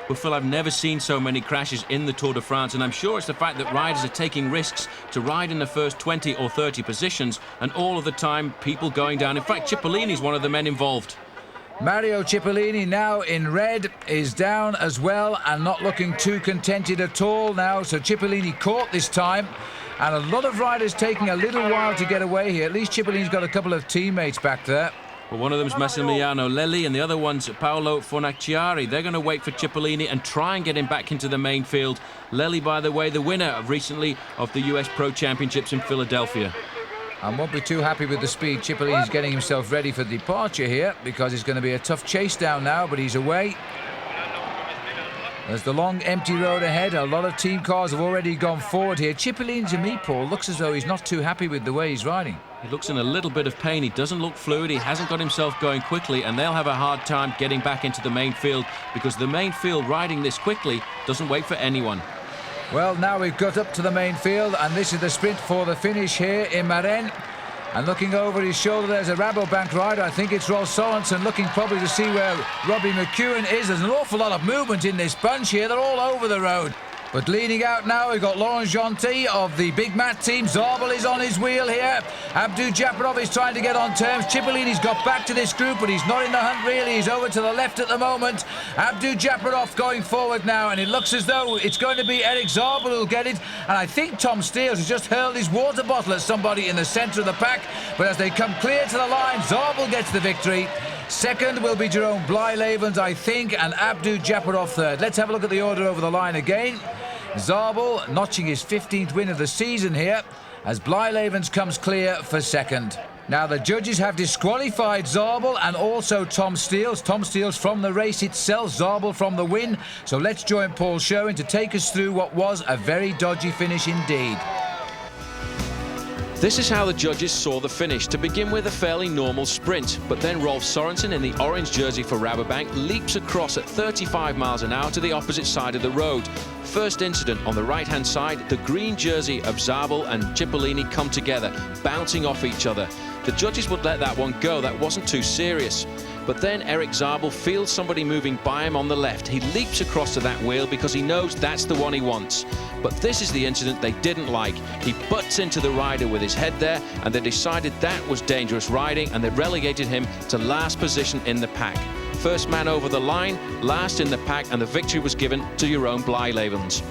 Well, Phil, I've never seen so many crashes in the Tour de France, and I'm sure it's the fact that riders are taking risks to ride in the first 20 or 30 positions, and all of the time people going down. In fact, Cipollini's one of the men involved. Mario Cipollini, now in red, is down as well and not looking too contented at all now. So Cipollini caught this time, and a lot of riders taking a little while to get away here. At least Cipollini's got a couple of teammates back there. Well, one of them's Massimiliano Lelli and the other one's Paolo Fornaciari. They're going to wait for Cipollini and try and get him back into the main field. Lelli, by the way, the winner recently of the US Pro Championships in Philadelphia. I won't be too happy with the speed. Cipollini's getting himself ready for departure here because it's going to be a tough chase down now, but he's away. There's the long empty road ahead. A lot of team cars have already gone forward here. Cipollini, to me, Paul, looks as though he's not too happy with the way he's riding. He looks in a little bit of pain. He doesn't look fluid. He hasn't got himself going quickly, and they'll have a hard time getting back into the main field because the main field riding this quickly doesn't wait for anyone. Well, now we've got up to the main field, and this is the sprint for the finish here in Marennes. And looking over his shoulder, there's a Rabobank rider. I think it's Rolf Sorensen, looking probably to see where Robbie McEwen is. There's an awful lot of movement in this bunch here. They're all over the road. But leading out now, we've got Laurent Gentil of the Big Mat team. Zabel is on his wheel here. Abdou Japarov is trying to get on terms. Cipollini's got back to this group, but he's not in the hunt really. He's over to the left at the moment. Abdou Japarov going forward now, and it looks as though it's going to be Erik Zabel who'll get it. And I think Tom Steels has just hurled his water bottle at somebody in the centre of the pack. But as they come clear to the line, Zabel gets the victory. Second will be Jerome Blijlevens, I think, and Abdou Japarov third. Let's have a look at the order over the line again. Zabel notching his 15th win of the season here. as Blyleven's comes clear for second. Now the judges have disqualified Zabel and also Tom Steels. Tom Steels from the race itself, Zabel from the win. So let's join Paul Schoen to take us through what was a very dodgy finish indeed. This is how the judges saw the finish. To begin with, a fairly normal sprint, but then Rolf Sorensen in the orange jersey for Rabobank leaps across at 35 miles an hour to the opposite side of the road. First incident on the right-hand side, the green jersey of Zabel and Cipollini come together, bouncing off each other. The judges would let that one go, that wasn't too serious. But then Erik Zabel feels somebody moving by him on the left. He leaps across to that wheel because he knows that's the one he wants. But this is the incident they didn't like. He butts into the rider with his head there, and they decided that was dangerous riding, and they relegated him to last position in the pack. First man over the line, last in the pack, and the victory was given to Jeroen Blijlevens.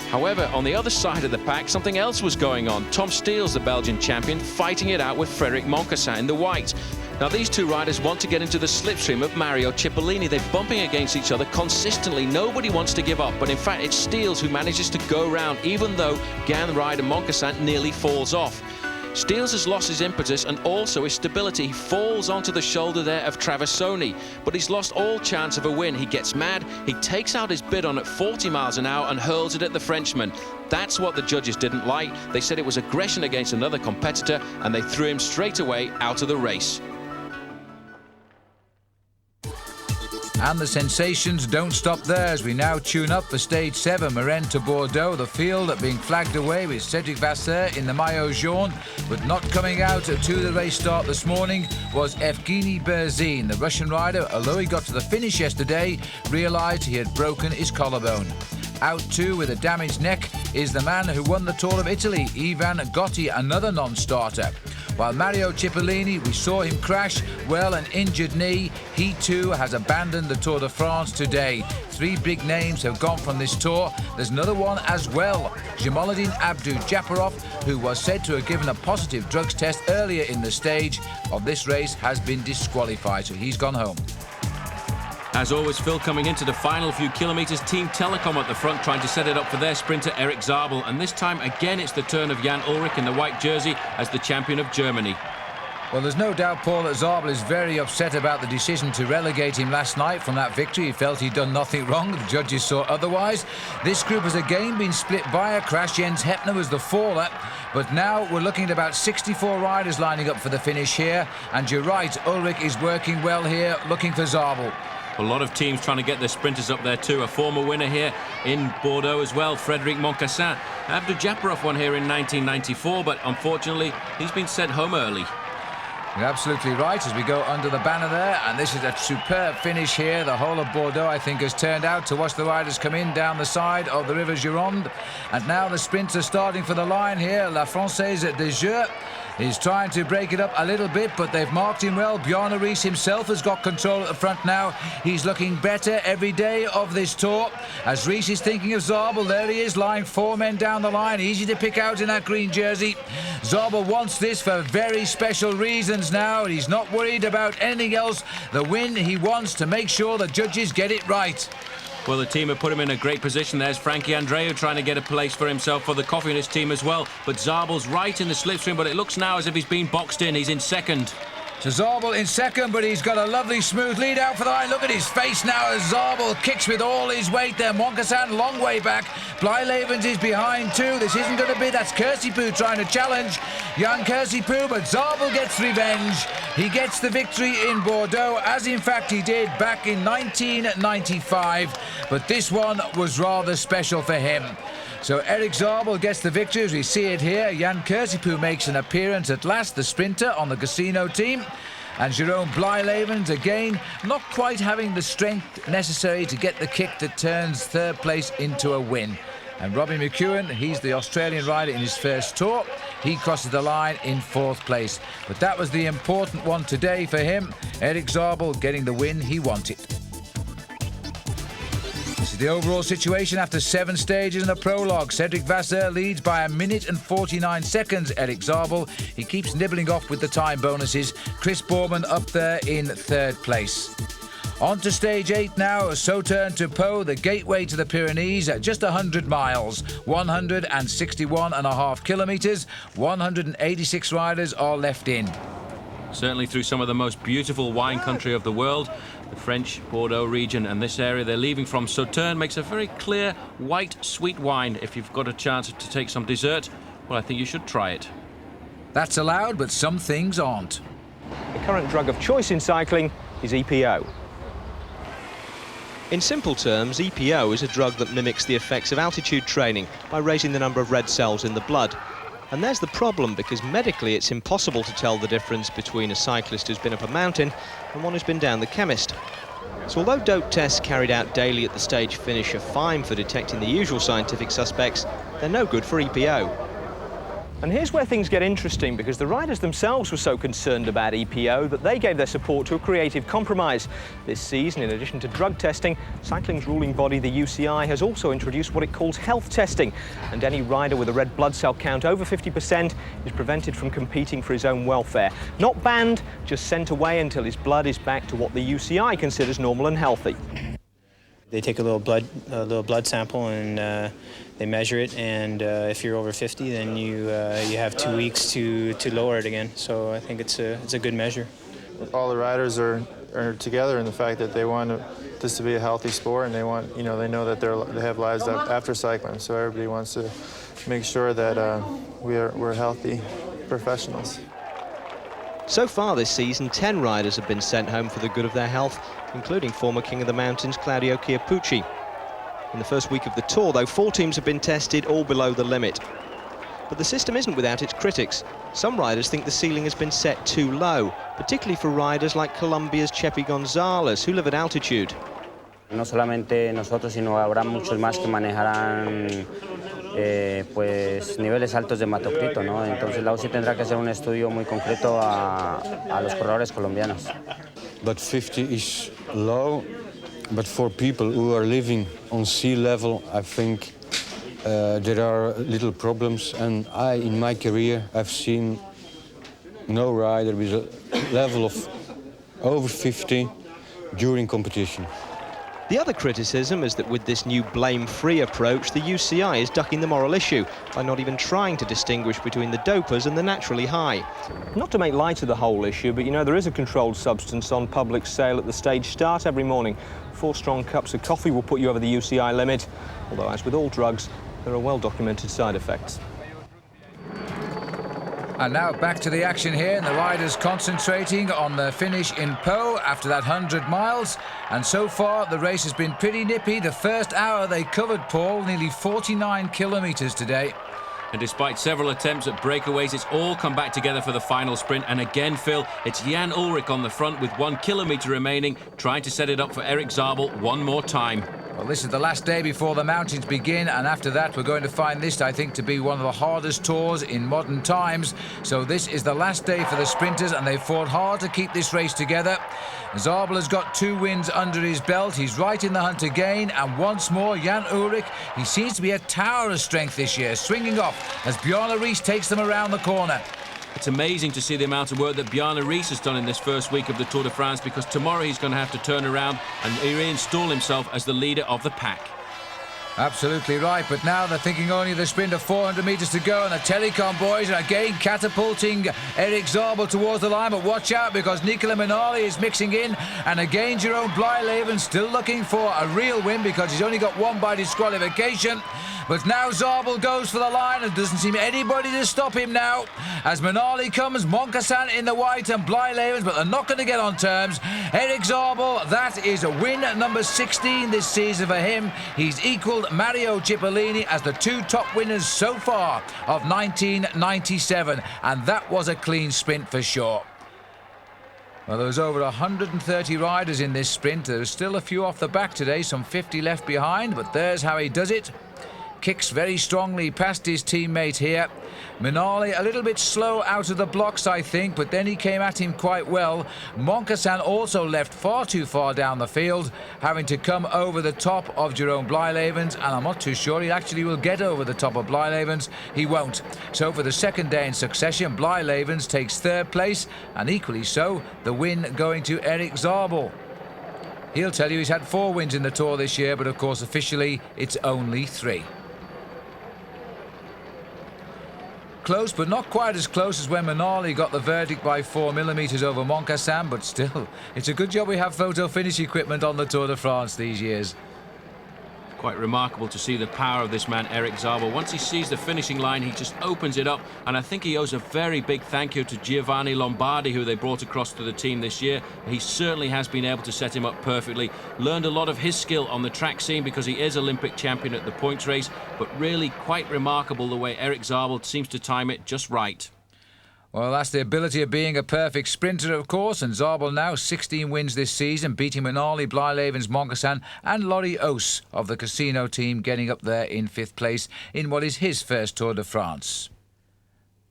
However, on the other side of the pack, something else was going on. Tom Steels, the Belgian champion, fighting it out with Frederik Moncassin in the white. Now, these two riders want to get into the slipstream of Mario Cipollini. They're bumping against each other consistently. Nobody wants to give up, but in fact, it's Steels who manages to go round, even though Gan rider Moncassin nearly falls off. Steels has lost his impetus and also his stability. He falls onto the shoulder there of Traversoni, but he's lost all chance of a win. He gets mad, he takes out his bidon at 40 miles an hour and hurls it at the Frenchman. That's what the judges didn't like. They said it was aggression against another competitor, and they threw him straight away out of the race. And the sensations don't stop there as we now tune up for stage 7, Marennes to Bordeaux. The field being flagged away with Cedric Vasseur in the maillot jaune, but not coming out to the race start this morning was Evgeny Berzin. The Russian rider, although he got to the finish yesterday, realised he had broken his collarbone. Out too with a damaged neck is the man who won the Tour of Italy, Ivan Gotti, another non-starter. While Mario Cipollini, we saw him crash, well, an injured knee. He too has abandoned the Tour de France today. 3 big names have gone from this tour. There's another one as well. Jamaluddin Abdu-Japarov, who was said to have given a positive drugs test earlier in the stage of this race, has been disqualified, so he's gone home. As always, Phil, coming into the final few kilometres, Team Telekom at the front trying to set it up for their sprinter Erik Zabel. And this time, again, it's the turn of Jan Ullrich in the white jersey as the champion of Germany. Well, there's no doubt, Paul, that Zabel is very upset about the decision to relegate him last night from that victory. He felt he'd done nothing wrong. The judges saw otherwise. This group has again been split by a crash. Jens Heppner was the faller. But now we're looking at about 64 riders lining up for the finish here. And you're right, Ullrich is working well here, looking for Zabel. A lot of teams trying to get their sprinters up there too. A former winner here in Bordeaux as well, Frederik Moncassin. Abdu-Japarov won here in 1994, but unfortunately he's been sent home early. You're absolutely right as we go under the banner there, and this is a superb finish here. The whole of Bordeaux, I think, has turned out to watch the riders come in down the side of the River Gironde. And now the sprints are starting for the line here. La Française de Jeux is trying to break it up a little bit, but they've marked him well. Bjarne Riis himself has got control at the front now. He's looking better every day of this tour. As Riis is thinking of Zabel, there he is, lying 4 men down the line. Easy to pick out in that green jersey. Zabel wants this for very special reasons now. He's not worried about anything else. The win he wants to make sure the judges get it right. Well, the team have put him in a great position. There's Frankie Andreu trying to get a place for himself for the coffee in his team as well. But Zabel's right in the slipstream, but it looks now as if he's been boxed in. He's in second. So Zabel in second, but he's got a lovely smooth lead out for the line. Look at his face now as Zabel kicks with all his weight there. Moncassin long way back. Blijlevens is behind too. This isn't going to be, that's Kersipou trying to challenge Jan Kersipou, but Zabel gets revenge. He gets the victory in Bordeaux, as in fact he did back in 1995. But this one was rather special for him. So Erik Zabel gets the victory as we see it here. Jan Kersipou makes an appearance at last, the sprinter on the Casino team. And Jeroen Blijlevens, again, not quite having the strength necessary to get the kick that turns third place into a win. And Robbie McEwen, he's the Australian rider in his first tour. He crosses the line in 4th place. But that was the important one today for him. Erik Zabel getting the win he wanted. This is the overall situation after 7 stages in the prologue. Cedric Vasseur leads by 1 minute and 49 seconds. Erik Zabel, he keeps nibbling off with the time bonuses. Chris Boorman up there in 3rd place. On to stage 8 now, Sauternes to Pau, the gateway to the Pyrenees, at just 100 miles, 161.5 kilometres, 186 riders are left in. Certainly through some of the most beautiful wine country of the world, the French Bordeaux region, and this area they're leaving from, Sauternes, makes a very clear, white, sweet wine. If you've got a chance to take some dessert, well, I think you should try it. That's allowed, but some things aren't. The current drug of choice in cycling is EPO. In simple terms, EPO is a drug that mimics the effects of altitude training by raising the number of red cells in the blood. And there's the problem, because medically it's impossible to tell the difference between a cyclist who's been up a mountain and one who's been down the chemist. So although dope tests carried out daily at the stage finish are fine for detecting the usual scientific suspects, they're no good for EPO. And here's where things get interesting, because the riders themselves were so concerned about EPO that they gave their support to a creative compromise. This season, in addition to drug testing, cycling's ruling body, the UCI, has also introduced what it calls health testing. And any rider with a red blood cell count over 50% is prevented from competing for his own welfare. Not banned, just sent away until his blood is back to what the UCI considers normal and healthy. They take a little blood sample and they measure it, and if you're over 50, then you have 2 weeks to lower it again. So I think it's a good measure. All the riders are together in the fact that they want this to be a healthy sport, and they want, they know that they have lives after cycling. So everybody wants to make sure that we're healthy professionals. So far this season, 10 riders have been sent home for the good of their health, including former King of the Mountains Claudio Chiappucci. In the first week of the Tour, though, 4 teams have been tested, all below the limit. But the system isn't without its critics. Some riders think the ceiling has been set too low, particularly for riders like Colombia's Chepi Gonzalez, who live at altitude. No solamente nosotros, sino habrá muchos más que manejarán pues niveles altos de hematocrito, ¿no? Entonces la UCI tendrá que hacer un estudio muy concreto a los corredores colombianos. But 50 is low, but for people who are living on sea level, I think there are little problems. And in my career, I've seen no rider with a level of over 50 during competition. The other criticism is that with this new blame-free approach, the UCI is ducking the moral issue by not even trying to distinguish between the dopers and the naturally high. Not to make light of the whole issue, but there is a controlled substance on public sale at the stage start every morning. 4 strong cups of coffee will put you over the UCI limit, although as with all drugs, there are well-documented side effects. And now back to the action here, and the riders concentrating on the finish in Pau after that 100 miles. And so far, the race has been pretty nippy. The first hour they covered, Paul, nearly 49 kilometres today. And despite several attempts at breakaways, it's all come back together for the final sprint. And again, Phil, it's Jan Ullrich on the front with 1 kilometre remaining, trying to set it up for Erik Zabel one more time. Well, this is the last day before the mountains begin, and after that we're going to find this, I think, to be one of the hardest tours in modern times. So this is the last day for the sprinters, and they fought hard to keep this race together. Zabel has got 2 wins under his belt. He's right in the hunt again, and once more, Jan Ullrich, he seems to be a tower of strength this year, swinging off as Bjarne Riis takes them around the corner. It's amazing to see the amount of work that Bjarne Riis has done in this first week of the Tour de France, because tomorrow he's going to have to turn around and reinstall himself as the leader of the pack. Absolutely right, but now they're thinking only of the sprint of 400 metres to go, and the Telekom boys are again catapulting Erik Zabel towards the line, but watch out because Nicola Minali is mixing in, and again Jerome Blijleven still looking for a real win because he's only got 1 by disqualification. But now Zabel goes for the line, and doesn't seem anybody to stop him now. As Minali comes, Moncassin in the white and Blijleven, but they're not going to get on terms. Erik Zabel, that is a win number 16 this season for him. He's equalled Mario Cipollini as the 2 top winners so far of 1997, and that was a clean sprint for sure. Well, there was over 130 riders in this sprint. There's still a few off the back today, some 50 left behind, but there's how he does it. Kicks very strongly past his teammate here. Minali a little bit slow out of the blocks, I think, but then he came at him quite well. Moncassin also left far too far down the field, having to come over the top of Jerome Blijleven's, and I'm not too sure he actually will get over the top of Blijleven's. He won't. So for the second day in succession, Blijleven's takes 3rd place, and equally so, the win going to Erik Zabel. He'll tell you he's had 4 wins in the Tour this year, but of course officially it's only 3. Close, but not quite as close as when Manali got the verdict by 4 millimetres over Moncassin, but still, it's a good job we have photo finish equipment on the Tour de France these years. Quite remarkable to see the power of this man, Erik Zabel. Once he sees the finishing line, he just opens it up, and I think he owes a very big thank you to Giovanni Lombardi, who they brought across to the team this year. He certainly has been able to set him up perfectly. Learned a lot of his skill on the track scene because he is Olympic champion at the points race, but really quite remarkable the way Erik Zabel seems to time it just right. Well, that's the ability of being a perfect sprinter, of course, and Zabel now 16 wins this season, beating Manali, Blijlevens, Moncassin and Laurie Oos of the Casino team, getting up there in 5th place in what is his first Tour de France.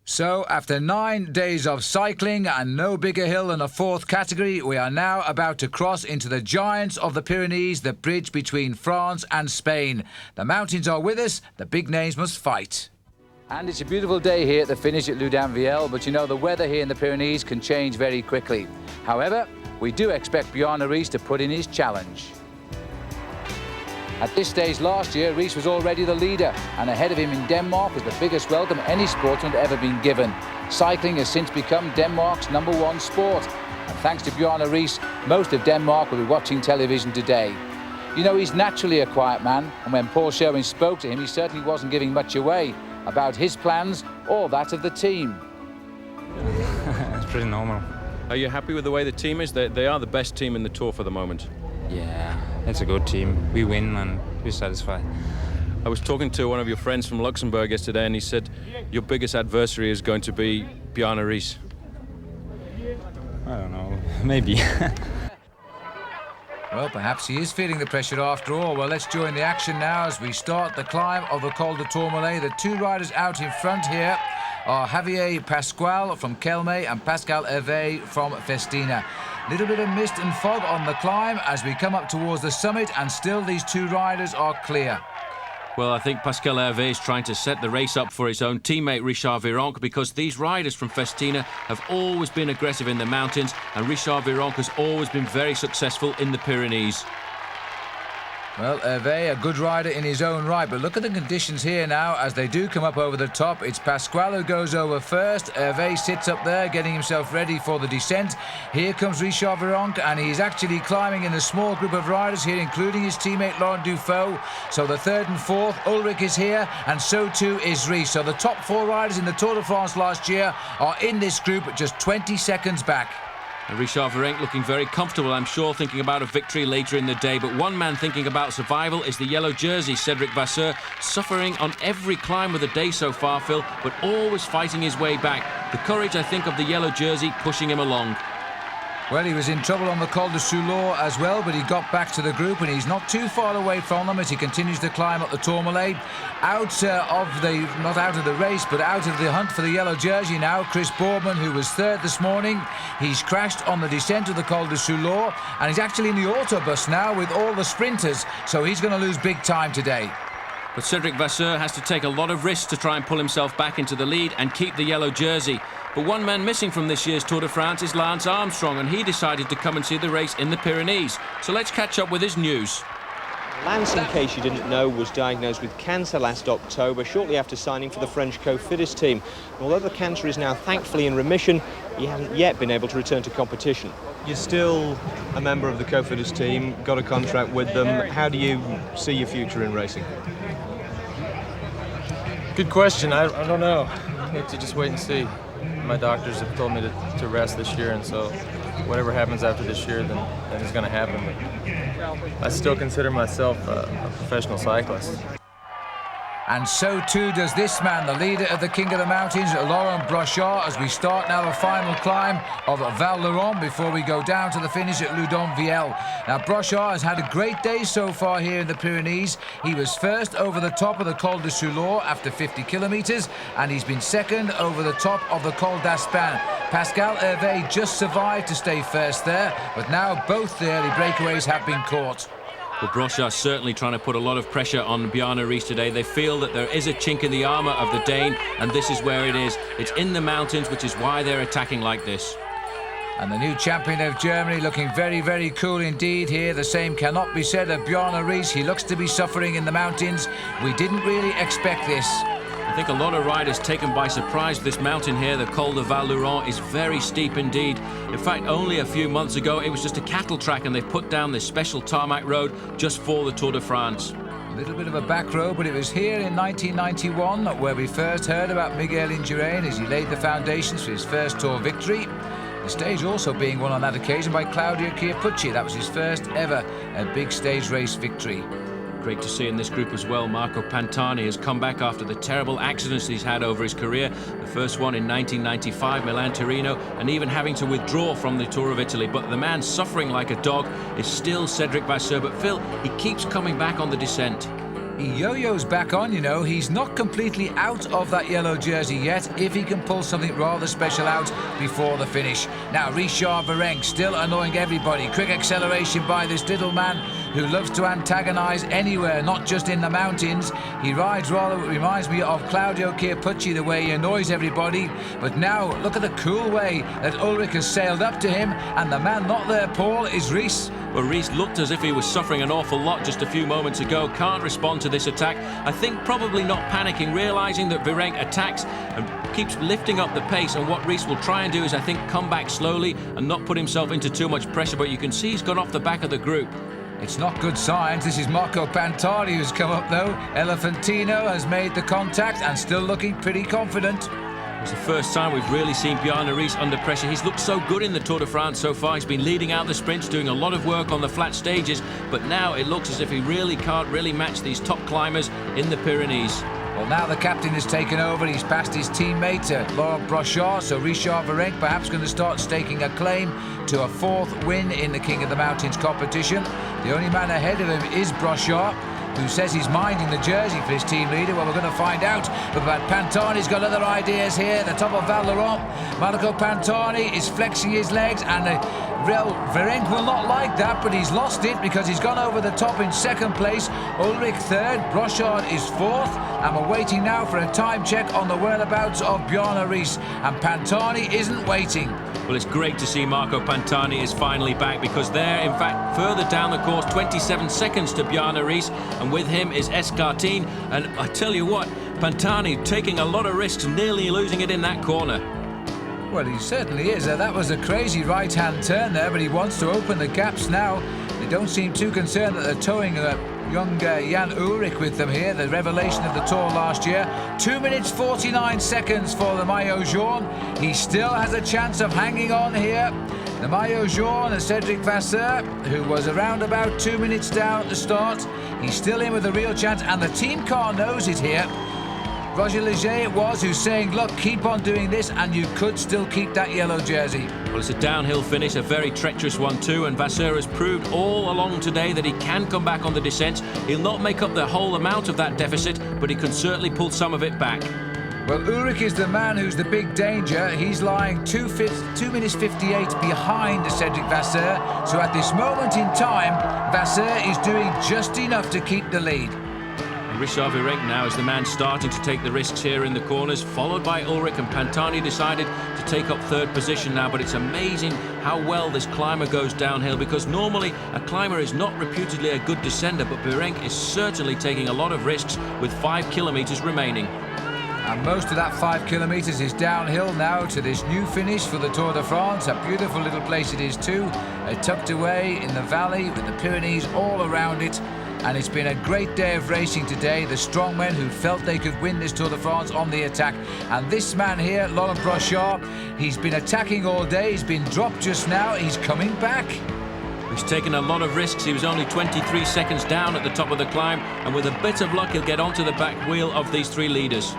So, after 9 days of cycling and no bigger hill than a 4th category, we are now about to cross into the giants of the Pyrenees, the bridge between France and Spain. The mountains are with us, the big names must fight. And it's a beautiful day here at the finish at Ludanviel, but you know the weather here in the Pyrenees can change very quickly. However, we do expect Bjarne Riis to put in his challenge. At this stage last year, Riis was already the leader, and ahead of him in Denmark was the biggest welcome any sportsman had ever been given. Cycling has since become Denmark's #1 sport, and thanks to Bjarne Riis, most of Denmark will be watching television today. You know, he's naturally a quiet man, and when Paul Sherwin spoke to him, he certainly wasn't giving much away about his plans or that of the team. It's pretty normal. Are you happy with the way the team is? They are the best team in the Tour for the moment. Yeah, it's a good team. We win and we're satisfied. I was talking to one of your friends from Luxembourg yesterday, and he said your biggest adversary is going to be Bjarne Riis. I don't know, maybe. Well, perhaps he is feeling the pressure after all. Well, let's join the action now as we start the climb of the Col de Tourmalet. The 2 riders out in front here are Javier Pascual from Kelme and Pascal Hervé from Festina. Little bit of mist and fog on the climb as we come up towards the summit, and still these 2 riders are clear. Well, I think Pascal Hervé is trying to set the race up for his own teammate Richard Virenque, because these riders from Festina have always been aggressive in the mountains, and Richard Virenque has always been very successful in the Pyrenees. Well, Hervé, a good rider in his own right, but look at the conditions here now as they do come up over the top. It's Pascual who goes over first. Hervé sits up there getting himself ready for the descent. Here comes Richard Virenque, and he's actually climbing in a small group of riders here, including his teammate Laurent Dufaux. So the 3rd and 4th, Ullrich is here, and so too is Riis. So the top 4 riders in the Tour de France last year are in this group just 20 seconds back. And Richard Virenque looking very comfortable, I'm sure, thinking about a victory later in the day. But one man thinking about survival is the yellow jersey, Cédric Vasseur, suffering on every climb of the day so far, Phil, but always fighting his way back. The courage, I think, of the yellow jersey pushing him along. Well, he was in trouble on the Col de Soulor as well, but he got back to the group, and he's not too far away from them as he continues to climb up the Tourmalet. Not out of the race, but out of the hunt for the yellow jersey now, Chris Boardman, who was 3rd this morning. He's crashed on the descent of the Col de Soulor, and he's actually in the autobus now with all the sprinters, so he's going to lose big time today. But Cédric Vasseur has to take a lot of risks to try and pull himself back into the lead and keep the yellow jersey. But one man missing from this year's Tour de France is Lance Armstrong, and he decided to come and see the race in the Pyrenees. So let's catch up with his news. Lance, in case you didn't know, was diagnosed with cancer last October, shortly after signing for the French Cofidis team. And although the cancer is now thankfully in remission, he hasn't yet been able to return to competition. You're still a member of the Cofidis team, got a contract with them. How do you see your future in racing? Good question. I don't know. We have to just wait and see. My doctors have told me to rest this year, and so whatever happens after this year, then it's going to happen. But I still consider myself a professional cyclist. And so too does this man, the leader of the King of the Mountains, Laurent Brochard, as we start now the final climb of Val Laurent before we go down to the finish at Ludanviel. Now, Brochard has had a great day so far here in the Pyrenees. He was 1st over the top of the Col de Soulor after 50 kilometres, and he's been 2nd over the top of the Col d'Aspin. Pascal Hervé just survived to stay 1st there, but now both the early breakaways have been caught. But Brochard certainly trying to put a lot of pressure on Bjarne Riis today. They feel that there is a chink in the armour of the Dane, and this is where it is. It's in the mountains, which is why they're attacking like this. And the new champion of Germany looking very, very cool indeed here. The same cannot be said of Bjarne Riis. He looks to be suffering in the mountains. We didn't really expect this. I think a lot of riders taken by surprise with this mountain here. The Col de Val-Laurent is very steep indeed. In fact, only a few months ago, it was just a cattle track and they put down this special tarmac road just for the Tour de France. A little bit of a back road, but it was here in 1991 where we first heard about Miguel Indurain as he laid the foundations for his first Tour victory. The stage also being won on that occasion by Claudio Chiappucci. That was his first ever big stage race victory. Great to see in this group as well. Marco Pantani has come back after the terrible accidents he's had over his career. The first one in 1995, Milan-Torino, and even having to withdraw from the Tour of Italy. But the man suffering like a dog is still Cedric Vasseur. But Phil, he keeps coming back on the descent. He yo-yos back on, you know. He's not completely out of that yellow jersey yet, if he can pull something rather special out before the finish. Now, Richard Virenque still annoying everybody. Quick acceleration by this little man who loves to antagonize anywhere, not just in the mountains. He rides rather, reminds me of Claudio Chiappucci, the way he annoys everybody. But now, look at the cool way that Ullrich has sailed up to him, and the man not there, Paul, is Riis. Well, Riis looked as if he was suffering an awful lot just a few moments ago. Can't respond to this attack. I think probably not panicking, realising that Virenque attacks and keeps lifting up the pace. And what Riis will try and do is, I think, come back slowly and not put himself into too much pressure. But you can see he's gone off the back of the group. It's not good signs. This is Marco Pantani who's come up, though. Elefantino has made the contact and still looking pretty confident. It's the first time we've really seen Bjarne Riis under pressure. He's looked so good in the Tour de France so far. He's been leading out the sprints, doing a lot of work on the flat stages, but now it looks as if he really can't match these top climbers in the Pyrenees. Well, now the captain has taken over. He's passed his teammate, Laurent Fignon, so Richard Virenque perhaps going to start staking a claim to a fourth win in the King of the Mountains competition. The only man ahead of him is Fignon, who says he's minding the jersey for his team leader. Well, we're going to find out. But Pantani's got other ideas here. The top of Val-Laurent. Marco Pantani is flexing his legs, and Virenque will not like that, but he's lost it because he's gone over the top in second place. Ullrich third, Brochard is fourth, and we're waiting now for a time check on the whereabouts of Bjarne Riis. And Pantani isn't waiting. Well, it's great to see Marco Pantani is finally back, because there, in fact, further down the course, 27 seconds to Bjarne Riis, and with him is Escartin. And I tell you what, Pantani taking a lot of risks, nearly losing it in that corner. Well, he certainly is. That was a crazy right-hand turn there, but he wants to open the gaps now. They don't seem too concerned that they're towing young Jan Ullrich with them here, the revelation of the Tour last year. 2 minutes 49 seconds for the Maillot Jaune. He still has a chance of hanging on here. The Maillot Jaune, Cedric Vasseur, who was around about 2 minutes down at the start. He's still in with a real chance, and the team car knows it here. Roger Leger it was who's saying, look, keep on doing this and you could still keep that yellow jersey. Well, it's a downhill finish, a very treacherous one too, and Vasseur has proved all along today that he can come back on the descent. He'll not make up the whole amount of that deficit, but he can certainly pull some of it back. Well, Ullrich is the man who's the big danger. He's lying 2 minutes 58 behind Cedric Vasseur. So at this moment in time, Vasseur is doing just enough to keep the lead. Richard Virenque now is the man starting to take the risks here in the corners, followed by Ullrich, and Pantani decided to take up third position now. But it's amazing how well this climber goes downhill, because normally a climber is not reputedly a good descender, but Virenque is certainly taking a lot of risks with 5 kilometres remaining. And most of that 5 kilometres is downhill now to this new finish for the Tour de France. A beautiful little place it is too, tucked away in the valley with the Pyrenees all around it. And it's been a great day of racing today. The strongmen who felt they could win this Tour de France on the attack. And this man here, Laurent Fignon, he's been attacking all day. He's been dropped just now. He's coming back. He's taken a lot of risks. He was only 23 seconds down at the top of the climb. And with a bit of luck, he'll get onto the back wheel of these three leaders.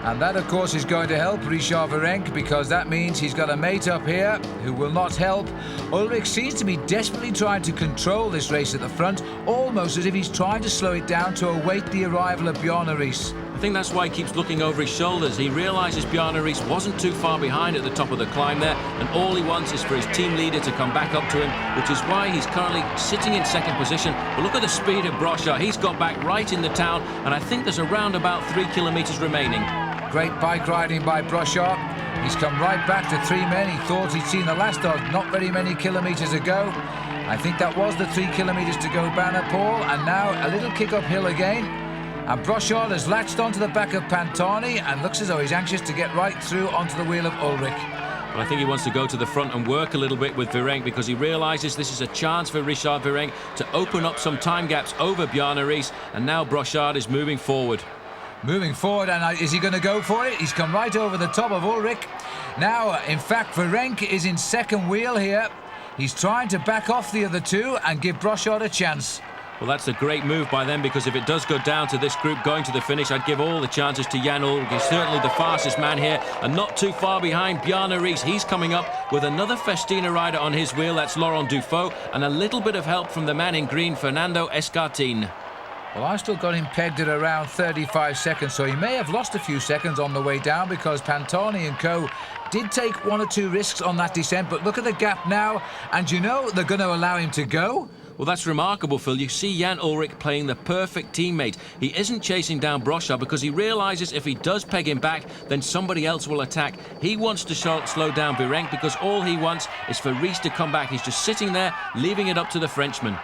And that, of course, is going to help Richard Virenque, because that means he's got a mate up here who will not help. Ullrich seems to be desperately trying to control this race at the front, almost as if he's trying to slow it down to await the arrival of Bjarne Riis. I think that's why he keeps looking over his shoulders. He realises Bjarne Riis wasn't too far behind at the top of the climb there, and all he wants is for his team leader to come back up to him, which is why he's currently sitting in second position. But look at the speed of Brochard. He's got back right in the town, and I think there's around about 3 kilometres remaining. Great bike riding by Brochard. He's come right back to 3 men. He thought he'd seen the last of not very many kilometres ago. I think that was the 3 kilometres to go banner, Paul, and now a little kick uphill again. And Brochard has latched onto the back of Pantani and looks as though he's anxious to get right through onto the wheel of Ullrich. Well, I think he wants to go to the front and work a little bit with Virenque because he realises this is a chance for Richard Virenque to open up some time gaps over Bjarne Riis, and now Brochard is moving forward. Moving forward, and is he going to go for it? He's come right over the top of Ullrich. Now, in fact, Virenque is in second wheel here. He's trying to back off the other two and give Brochard a chance. Well, that's a great move by them, because if it does go down to this group going to the finish, I'd give all the chances to Jan Ullrich. He's certainly the fastest man here and not too far behind Bjarne Riis. He's coming up with another Festina rider on his wheel. That's Laurent Dufault, and a little bit of help from the man in green, Fernando Escartin. Well, I still got him pegged at around 35 seconds, so he may have lost a few seconds on the way down because Pantani and co did take 1 or 2 risks on that descent, but look at the gap now, and you know they're going to allow him to go. Well, that's remarkable, Phil. You see Jan Ullrich playing the perfect teammate. He isn't chasing down Brochard because he realises if he does peg him back, then somebody else will attack. He wants to slow down Virenque because all he wants is for Riis to come back. He's just sitting there, leaving it up to the Frenchman.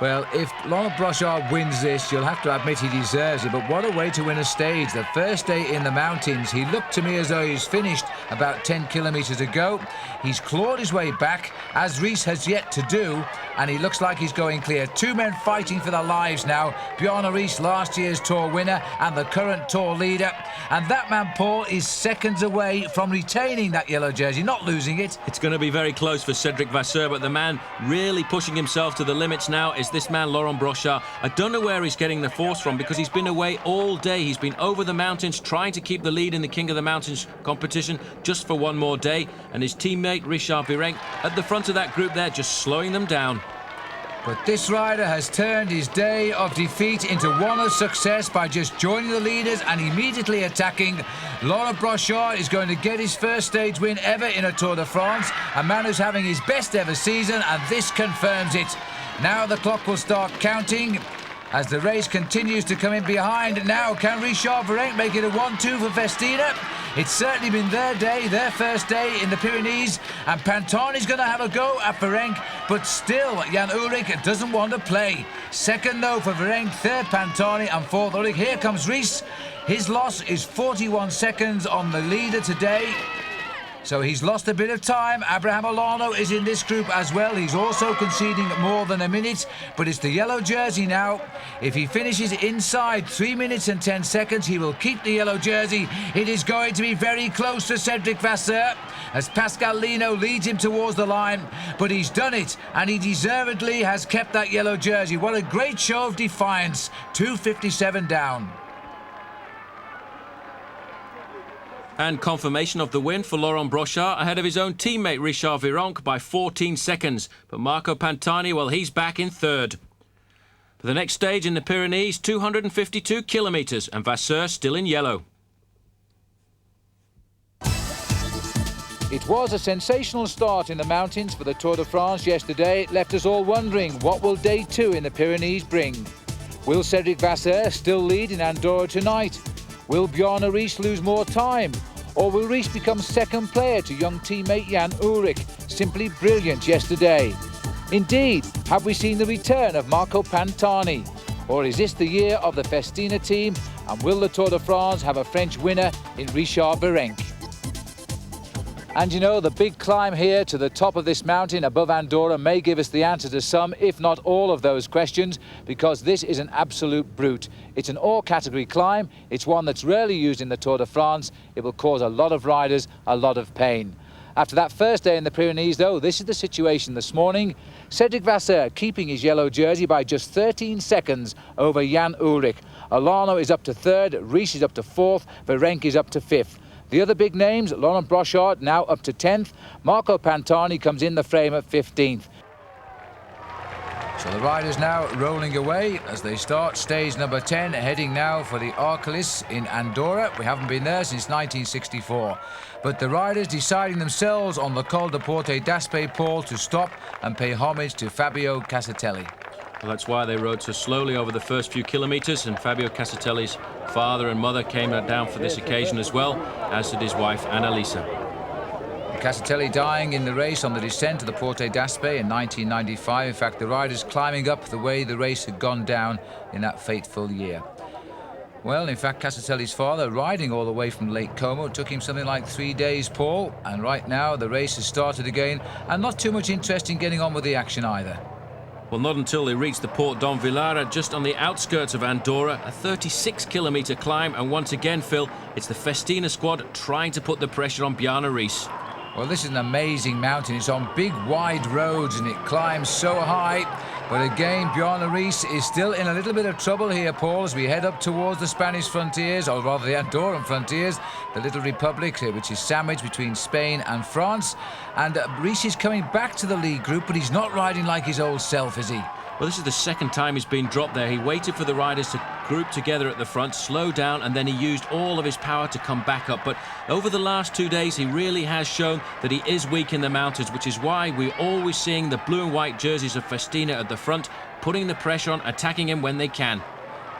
Well, if Laurent Brochard wins this, you'll have to admit he deserves it, but what a way to win a stage. The first day in the mountains, he looked to me as though he's finished about 10 kilometres ago. He's clawed his way back, as Riis has yet to do, and he looks like he's going clear. 2 men fighting for their lives now. Bjarne Riis, last year's Tour winner and the current Tour leader. And that man, Paul, is seconds away from retaining that yellow jersey, not losing it. It's going to be very close for Cedric Vasseur, but the man really pushing himself to the limits now is this man, Laurent Brochard. I don't know where he's getting the force from because he's been away all day. He's been over the mountains trying to keep the lead in the King of the Mountains competition just for one more day. And his teammate, Richard Virenque, at the front of that group there, just slowing them down. But this rider has turned his day of defeat into one of success by just joining the leaders and immediately attacking. Laurent Brochard is going to get his first stage win ever in a Tour de France. A man who's having his best ever season, and this confirms it. Now the clock will start counting as the race continues to come in behind. Now, can Richard Virenque make it a 1-2 for Festina? It's certainly been their day, their first day in the Pyrenees, and Pantani's going to have a go at Virenque, but still, Jan Ullrich doesn't want to play. Second, though, for Virenque, third Pantani, and fourth Ullrich. Here comes Riis. His loss is 41 seconds on the leader today. So he's lost a bit of time. Abraham Olano is in this group as well. He's also conceding more than a minute, but it's the yellow jersey now. If he finishes inside 3 minutes and 10 seconds, he will keep the yellow jersey. It is going to be very close to Cedric Vasseur as Pascal Lino leads him towards the line, but he's done it, and he deservedly has kept that yellow jersey. What a great show of defiance. 2:57 down. And confirmation of the win for Laurent Brochard ahead of his own teammate Richard Virenque by 14 seconds. But Marco Pantani, well, he's back in third. For the next stage in the Pyrenees, 252 kilometres, and Vasseur still in yellow. It was a sensational start in the mountains for the Tour de France yesterday. It left us all wondering, what will day 2 in the Pyrenees bring? Will Cedric Vasseur still lead in Andorra tonight? Will Bjarne Riis lose more time? Or will Riis become second player to young teammate Jan Ullrich? Simply brilliant yesterday. Indeed, have we seen the return of Marco Pantani? Or is this the year of the Festina team? And will the Tour de France have a French winner in Richard Virenque? And you know, the big climb here to the top of this mountain above Andorra may give us the answer to some, if not all of those questions, because this is an absolute brute. It's an all-category climb. It's one that's rarely used in the Tour de France. It will cause a lot of riders a lot of pain. After that first day in the Pyrenees, though, this is the situation this morning. Cedric Vasseur keeping his yellow jersey by just 13 seconds over Jan Ullrich. Olano is up to third, Riis is up to fourth, Virenque is up to fifth. The other big names, Laurent Brochard now up to 10th. Marco Pantani comes in the frame at 15th. So the riders now rolling away as they start stage number 10, heading now for the Arcalis in Andorra. We haven't been there since 1964. But the riders deciding themselves on the Col de Porte d'Aspet, Paul, to stop and pay homage to Fabio Casatelli. Well, that's why they rode so slowly over the first few kilometers, and Fabio Casatelli's father and mother came down for this occasion as well, as did his wife Annalisa. Casatelli dying in the race on the descent of the Porte d'Aspet in 1995. In fact, the riders climbing up the way the race had gone down in that fateful year. Well, in fact, Casatelli's father, riding all the way from Lake Como, took him something like 3 days, Paul, and right now the race has started again, and not too much interest in getting on with the action either. Well, not until they reach the Port d'Envillara, just on the outskirts of Andorra, a 36-kilometre climb, and once again, Phil, it's the Festina squad trying to put the pressure on Bjarne Riis. Well, this is an amazing mountain. It's on big, wide roads, and it climbs so high. But again, Bjarne Riis is still in a little bit of trouble here, Paul, as we head up towards the Spanish frontiers, or rather the Andorran frontiers, the little republic, which is sandwiched between Spain and France. And Riis is coming back to the lead group, but he's not riding like his old self, is he? Well, this is the second time he's been dropped there. He waited for the riders to group together at the front, slow down, and then he used all of his power to come back up. But over the last 2 days, he really has shown that he is weak in the mountains, which is why we're always seeing the blue and white jerseys of Festina at the front, putting the pressure on, attacking him when they can.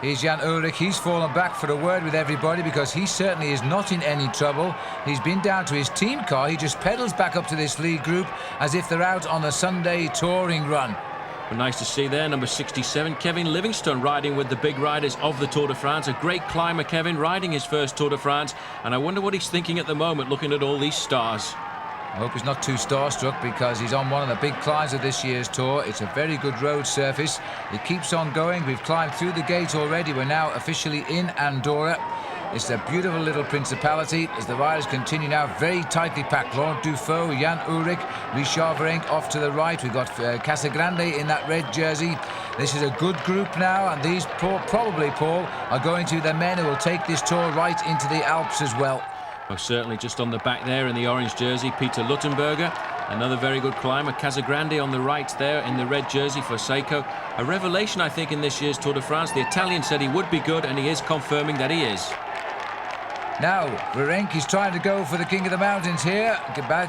Here's Jan Ullrich. He's fallen back for a word with everybody because he certainly is not in any trouble. He's been down to his team car. He just pedals back up to this lead group as if they're out on a Sunday touring run. But nice to see there, number 67, Kevin Livingstone, riding with the big riders of the Tour de France. A great climber, Kevin, riding his first Tour de France. And I wonder what he's thinking at the moment, looking at all these stars. I hope he's not too starstruck because he's on one of the big climbs of this year's Tour. It's a very good road surface. It keeps on going. We've climbed through the gate already. We're now officially in Andorra. It's a beautiful little principality as the riders continue now very tightly packed. Laurent Dufaux, Jan Ullrich, Richard Virenque off to the right. We've got Casagrande in that red jersey. This is a good group now, and these probably, Paul, are going to be the men who will take this Tour right into the Alps as well. Well, certainly just on the back there in the orange jersey, Peter Luttenberger, another very good climber. Casagrande on the right there in the red jersey for Seiko. A revelation, I think, in this year's Tour de France. The Italian said he would be good, and he is confirming that he is. Now, Virenque is trying to go for the King of the Mountains here,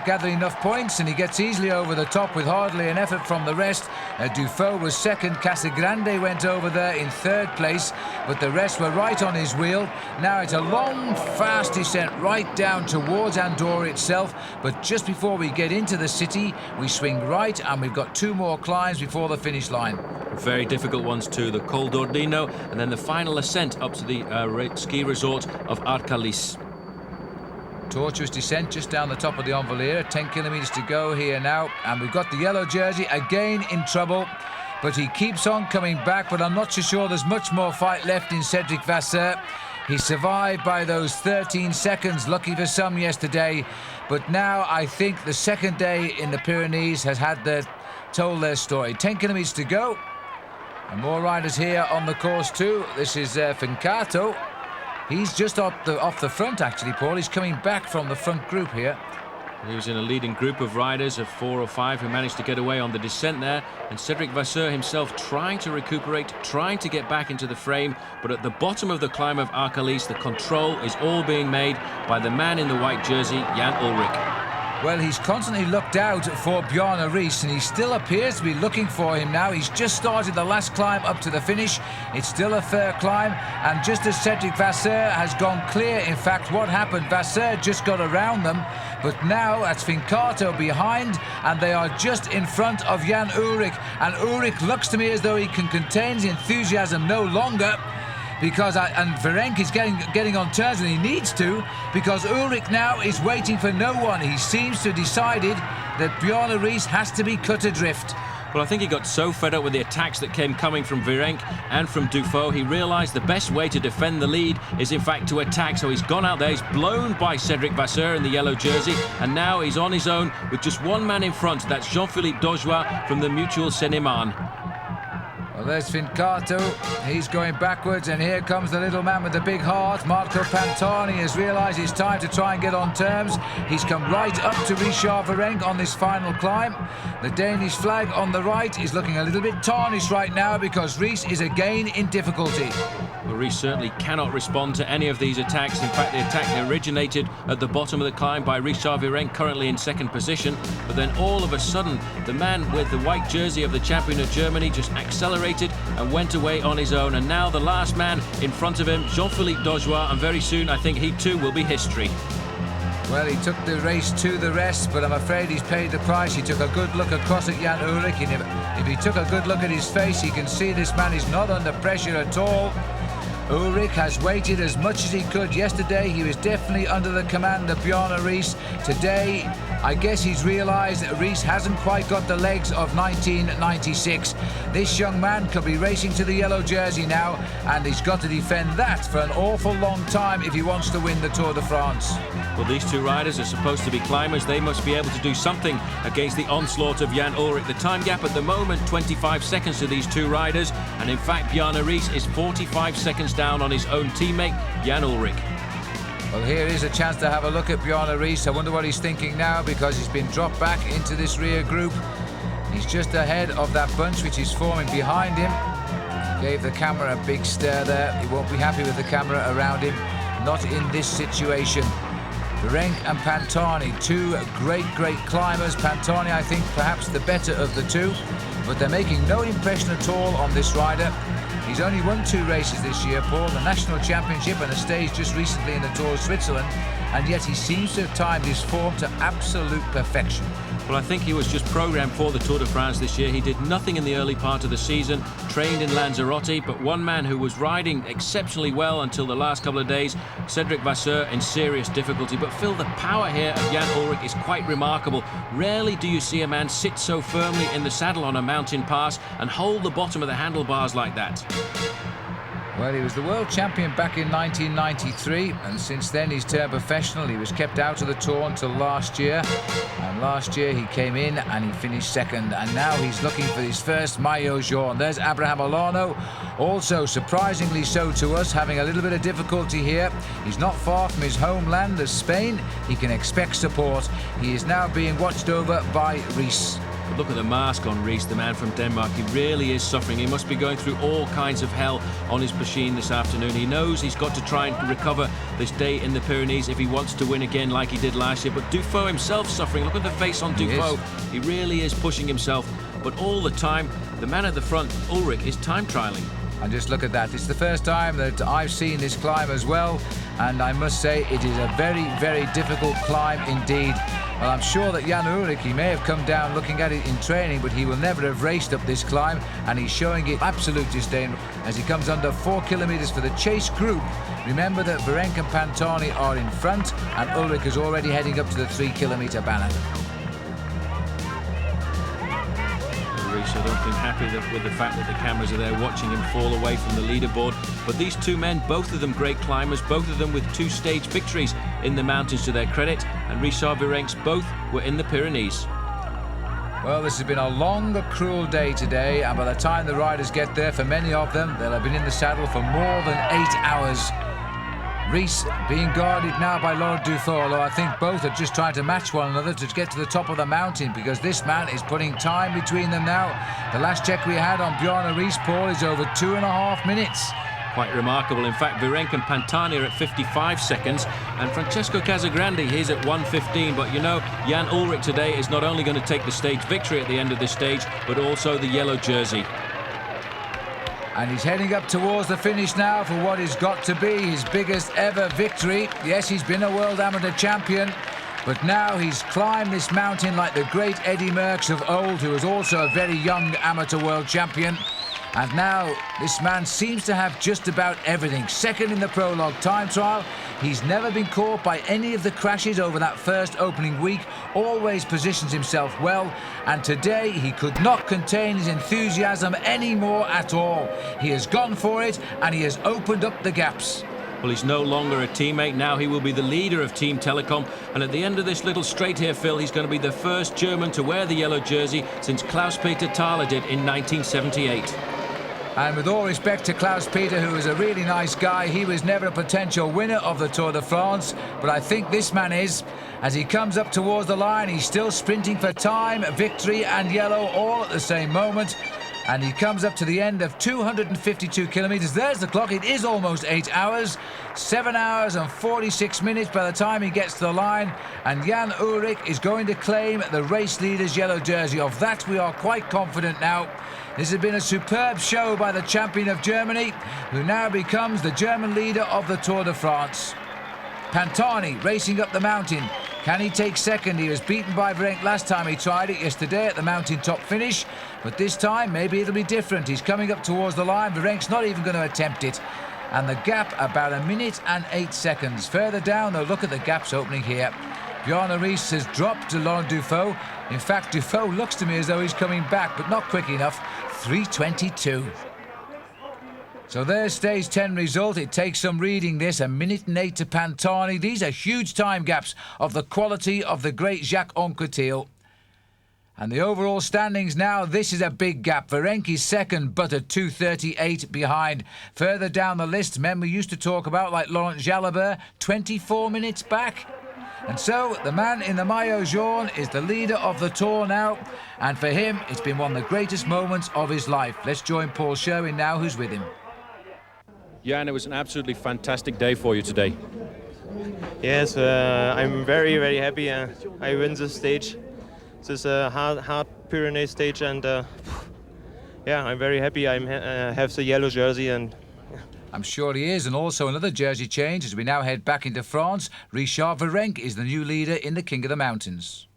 gathering enough points, and he gets easily over the top with hardly an effort from the rest. Dufaux was second, Casagrande went over there in third place, but the rest were right on his wheel. Now it's a long, fast descent right down towards Andorra itself, but just before we get into the city, we swing right, and we've got 2 more climbs before the finish line. Very difficult ones too, the Col d'Ordino, and then the final ascent up to the ski resort of Arcalis. Tortuous descent just down the top of the Envilliere. 10 kilometres to go here now, and we've got the yellow jersey again in trouble, but he keeps on coming back. But I'm not so sure there's much more fight left in Cedric Vasseur. He survived by those 13 seconds, lucky for some yesterday, but now I think the second day in the Pyrenees has told their story. 10 kilometres to go, and more riders here on the course too. This is Fincato. He's just off the front, actually, Paul. He's coming back from the front group here. He was in a leading group of riders of 4 or 5 who managed to get away on the descent there. And Cedric Vasseur himself trying to recuperate, trying to get back into the frame. But at the bottom of the climb of Arcalis, the control is all being made by the man in the white jersey, Jan Ullrich. Well, he's constantly looked out for Bjarne Riis, and he still appears to be looking for him now. He's just started the last climb up to the finish. It's still a fair climb, and just as Cedric Vasseur has gone clear, in fact, what happened, Vasseur just got around them, but now that's Fincato behind, and they are just in front of Jan Ullrich, and Ullrich looks to me as though he can contain his enthusiasm no longer. Because Virenque is getting on terms, and he needs to, because Ullrich now is waiting for no one. He seems to have decided that Bjarne Riis has to be cut adrift. Well, I think he got so fed up with the attacks that came coming from Virenque and from Dufaux, he realised the best way to defend the lead is in fact to attack. So he's gone out there, he's blown by Cedric Vasseur in the yellow jersey, and now he's on his own with just one man in front. That's Jean-Philippe Daujois from the Mutual Seine-et-Marne. Well, there's Fincato. He's going backwards, and here comes the little man with the big heart. Marco Pantani has realised it's time to try and get on terms. He's come right up to Richard Virenque on this final climb. The Danish flag on the right is looking a little bit tarnished right now because Riis is again in difficulty. Well, Riis certainly cannot respond to any of these attacks. In fact, the attack originated at the bottom of the climb by Richard Virenque, currently in second position. But then all of a sudden, the man with the white jersey of the champion of Germany just accelerated separated and went away on his own. And now the last man in front of him, Jean-Philippe Daujois, and very soon I think he too will be history. Well, he took the race to the rest, but I'm afraid he's paid the price. He took a good look across at Jan Ullrich, and if he took a good look at his face, he can see this man is not under pressure at all. Ullrich has waited as much as he could. Yesterday, he was definitely under the command of Bjarne Riis. Today, I guess he's realised that Riis hasn't quite got the legs of 1996. This young man could be racing to the yellow jersey now, and he's got to defend that for an awful long time if he wants to win the Tour de France. Well, these two riders are supposed to be climbers. They must be able to do something against the onslaught of Jan Ullrich. The time gap at the moment, 25 seconds to these two riders. And in fact, Bjarne Riis is 45 seconds down on his own teammate, Jan Ullrich. Well, here is a chance to have a look at Bjarne Riis. I wonder what he's thinking now, because he's been dropped back into this rear group. He's just ahead of that bunch which is forming behind him. Gave the camera a big stare there. He won't be happy with the camera around him. Not in this situation. Virenque and Pantani, two great climbers. Pantani, I think, perhaps the better of the two, but they're making no impression at all on this rider. He's only won 2 races this year, Paul, the National Championship and a stage just recently in the Tour of Switzerland, and yet he seems to have timed his form to absolute perfection. Well, I think he was just programmed for the Tour de France this year. He did nothing in the early part of the season, trained in Lanzarote, but one man who was riding exceptionally well until the last couple of days, Cedric Vasseur, in serious difficulty. But Phil, the power here of Jan Ullrich is quite remarkable. Rarely do you see a man sit so firmly in the saddle on a mountain pass and hold the bottom of the handlebars like that. Well, he was the world champion back in 1993, and since then he's turned professional. He was kept out of the Tour until last year, and last year he came in and he finished second, and now he's looking for his first maillot jaune. There's Abraham Olano, also surprisingly so to us, having a little bit of difficulty here. He's not far from his homeland of Spain. He can expect support. He is now being watched over by Riis. But look at the mask on Riis, the man from Denmark. He really is suffering. He must be going through all kinds of hell on his machine this afternoon. He knows he's got to try and recover this day in the Pyrenees if he wants to win again like he did last year. But Dufault himself suffering. Look at the face on Dufault. He really is pushing himself. But all the time, the man at the front, Ullrich, is time trialling. And just look at that. It's the first time that I've seen this climb as well. And I must say, it is a very difficult climb indeed. Well, I'm sure that Jan Ullrich, he may have come down looking at it in training, but he will never have raced up this climb, and he's showing it absolute disdain as he comes under 4 kilometres for the chase group. Remember that Virenque and Pantani are in front, and Ullrich is already heading up to the 3-kilometre banner. Riis, I don't think happy with the fact that the cameras are there watching him fall away from the leaderboard. But these two men, both of them great climbers, both of them with 2 stage victories in the mountains to their credit, and Richard Virenque's both were in the Pyrenees. Well, this has been a long, cruel day today, and by the time the riders get there, for many of them, they'll have been in the saddle for more than 8 hours. Riis being guarded now by Laurent Fignon, although I think both are just trying to match one another to get to the top of the mountain, because this man is putting time between them now. The last check we had on Bjarne Riis, Paul, is over 2.5 minutes. Quite remarkable. In fact, Virenque and Pantani are at 55 seconds, and Francesco Casagrande, he's at 1:15. But you know, Jan Ullrich today is not only going to take the stage victory at the end of this stage, but also the yellow jersey. And he's heading up towards the finish now for what has got to be his biggest ever victory. Yes, he's been a world amateur champion, but now he's climbed this mountain like the great Eddy Merckx of old, who was also a very young amateur world champion. And now this man seems to have just about everything. Second in the prologue time trial. He's never been caught by any of the crashes over that first opening week. Always positions himself well. And today he could not contain his enthusiasm anymore at all. He has gone for it, and he has opened up the gaps. Well, he's no longer a teammate. Now he will be the leader of Team Telekom. And at the end of this little straight here, Phil, he's going to be the first German to wear the yellow jersey since Klaus-Peter Thaler did in 1978. And with all respect to Klaus-Peter, who is a really nice guy, he was never a potential winner of the Tour de France, but I think this man is. As he comes up towards the line, he's still sprinting for time, victory and yellow all at the same moment. And he comes up to the end of 252 kilometres. There's the clock. It is almost 8 hours. 7 hours and 46 minutes by the time he gets to the line. And Jan Ullrich is going to claim the race leader's yellow jersey. Of that, we are quite confident now. This has been a superb show by the champion of Germany, who now becomes the German leader of the Tour de France. Pantani racing up the mountain. Can he take second? He was beaten by Virenque last time he tried it yesterday at the mountain top finish. But this time, maybe it'll be different. He's coming up towards the line. Virenque's not even going to attempt it. And the gap about 1 minute and 8 seconds. Further down, though, look at the gaps opening here. Bjarne Riis has dropped to Laurent Dufault. In fact, Dufault looks to me as though he's coming back, but not quick enough. 3:22. So there's stage 10 result. It takes some reading this. 1 minute and 8 to Pantani. These are huge time gaps of the quality of the great Jacques Anquetil. And the overall standings now, this is a big gap. Virenque's second, but at 2:38 behind. Further down the list, men we used to talk about, like Laurent Jalabert, 24 minutes back. And so, the man in the maillot jaune is the leader of the Tour now. And for him, it's been one of the greatest moments of his life. Let's join Paul Sherwin now, who's with him. Jan, it was an absolutely fantastic day for you today. Yes, I'm very, very happy. I win this stage. This is a hard Pyrenees stage, and yeah, I'm very happy. I have the yellow jersey, and I'm sure he is. And also another jersey change as we now head back into France. Richard Virenque is the new leader in the King of the Mountains.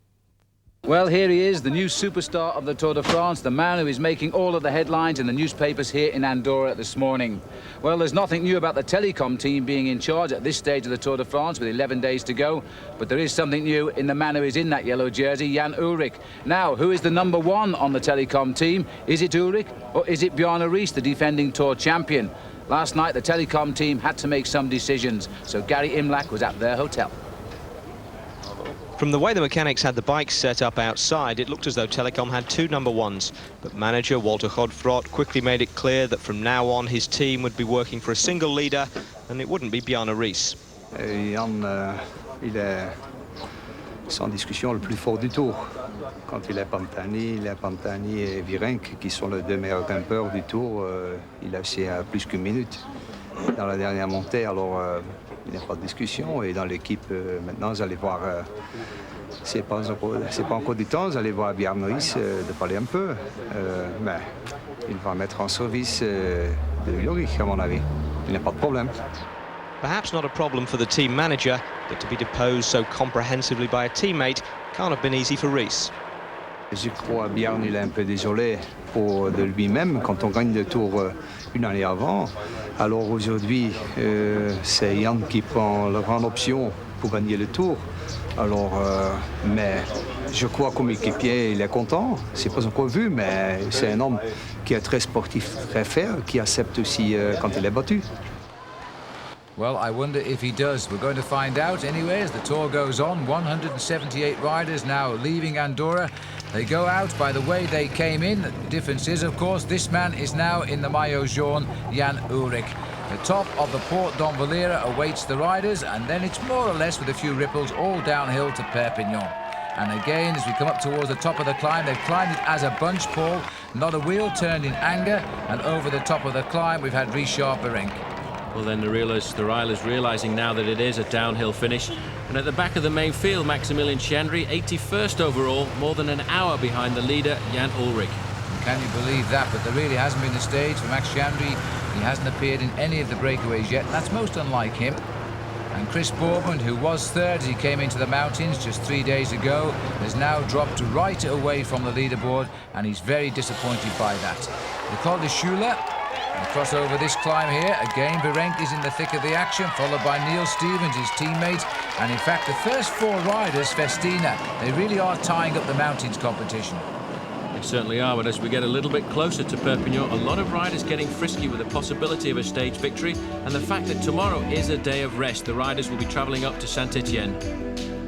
Well, here he is, the new superstar of the Tour de France, the man who is making all of the headlines in the newspapers here in Andorra this morning. Well, there's nothing new about the Telekom team being in charge at this stage of the Tour de France with 11 days to go, but there is something new in the man who is in that yellow jersey, Jan Ullrich. Now, who is the number one on the Telekom team? Is it Ullrich or is it Bjarne Riis, the defending Tour champion? Last night, the Telekom team had to make some decisions, so Gary Imlach was at their hotel. From the way the mechanics had the bikes set up outside, it looked as though Telekom had two number ones. But manager Walter Godfrot quickly made it clear that from now on his team would be working for a single leader, and it wouldn't be Bjarne Riis. Jan, il est sans discussion le plus fort du tour. Quand il est Pantani et Virenque, qui sont les deux meilleurs grimpeurs du tour, il a aussi plus qu'une minute dans la dernière montée, alors il n'y a pas de discussion. Et dans l'équipe, maintenant, vous allez voir, c'est pas encore du temps, vous allez voir Bjarne Riis de parler un peu, mais il va mettre en service de Ullrich, à mon avis. Il n'y a pas de problème. Perhaps not a problem for the team manager, but to be deposed so comprehensively by a teammate can't have been easy for Riis. Je crois que Bjarne il est un peu désolé de lui-même quand on gagne le Tour une année avant. Alors aujourd'hui, c'est Jan qui prend la grande option pour gagner le Tour. Alors, mais je crois comme équipier, il est content. C'est pas encore vu, mais c'est un homme qui est très sportif, très fair, qui accepte aussi quand il est battu. Well, I wonder if he does. We're going to find out anyway as the Tour goes on. 178 riders now leaving Andorra. They go out by the way they came in. The difference is, of course, this man is now in the maillot jaune, Jan Ullrich. The top of the Port d'Envalera awaits the riders, and then it's more or less with a few ripples all downhill to Perpignan. And again, as we come up towards the top of the climb, they've climbed it as a bunch, Paul. Not a wheel turned in anger, and over the top of the climb, we've had Richard Virenque. Well, then the riders realising now that it is a downhill finish. And at the back of the main field, Maximilian Chandry, 81st overall, more than an hour behind the leader, Jan Ullrich. Can you believe that? But there really hasn't been a stage for Max Chandry. He hasn't appeared in any of the breakaways yet, and that's most unlike him. And Chris Bourmond, who was third as he came into the mountains just 3 days ago, has now dropped right away from the leaderboard, and he's very disappointed by that. The Col de Schule. Across over this climb here, again Virenque is in the thick of the action, followed by Neil Stevens, his teammate. And in fact, the first four riders, Festina, they really are tying up the mountains competition. They certainly are, but as we get a little bit closer to Perpignan, a lot of riders getting frisky with the possibility of a stage victory, and the fact that tomorrow is a day of rest. The riders will be travelling up to Saint-Etienne.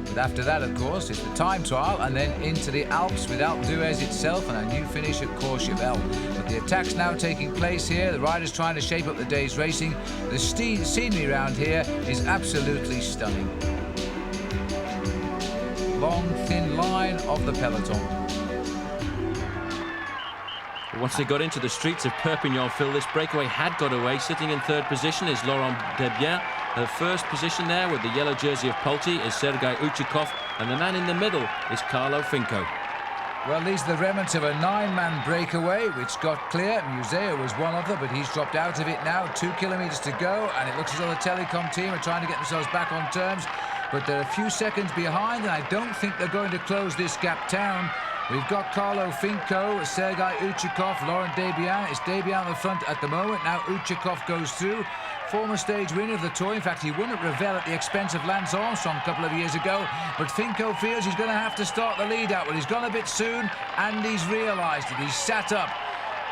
But after that, of course, it's the time trial and then into the Alps with Alpe d'Huez itself and a new finish at Courchevel. But the attack's now taking place here. The riders trying to shape up the day's racing. The scenery around here is absolutely stunning. Long, thin line of the peloton. Once they got into the streets of Perpignan, Phil, this breakaway had got away. Sitting in third position is Laurent Fignon. The first position there with the yellow jersey of Polti is Sergei Uchikov, and the man in the middle is Carlo Finco. Well, these are the remnants of a 9-man breakaway, which got clear. Museo was one of them, but he's dropped out of it now. 2 kilometres to go, and it looks as though the Telecom team are trying to get themselves back on terms. But they're a few seconds behind, and I don't think they're going to close this gap down. We've got Carlo Finco, Sergei Uchikov, Laurent Fignon. It's Fignon on the front at the moment. Now Uchikov goes through. Former stage winner of the Tour. In fact, he won at Revel at the expense of Lance Armstrong a couple of years ago. But Finco feels he's going to have to start the lead out. Well, he's gone a bit soon, and he's realised it. He's sat up.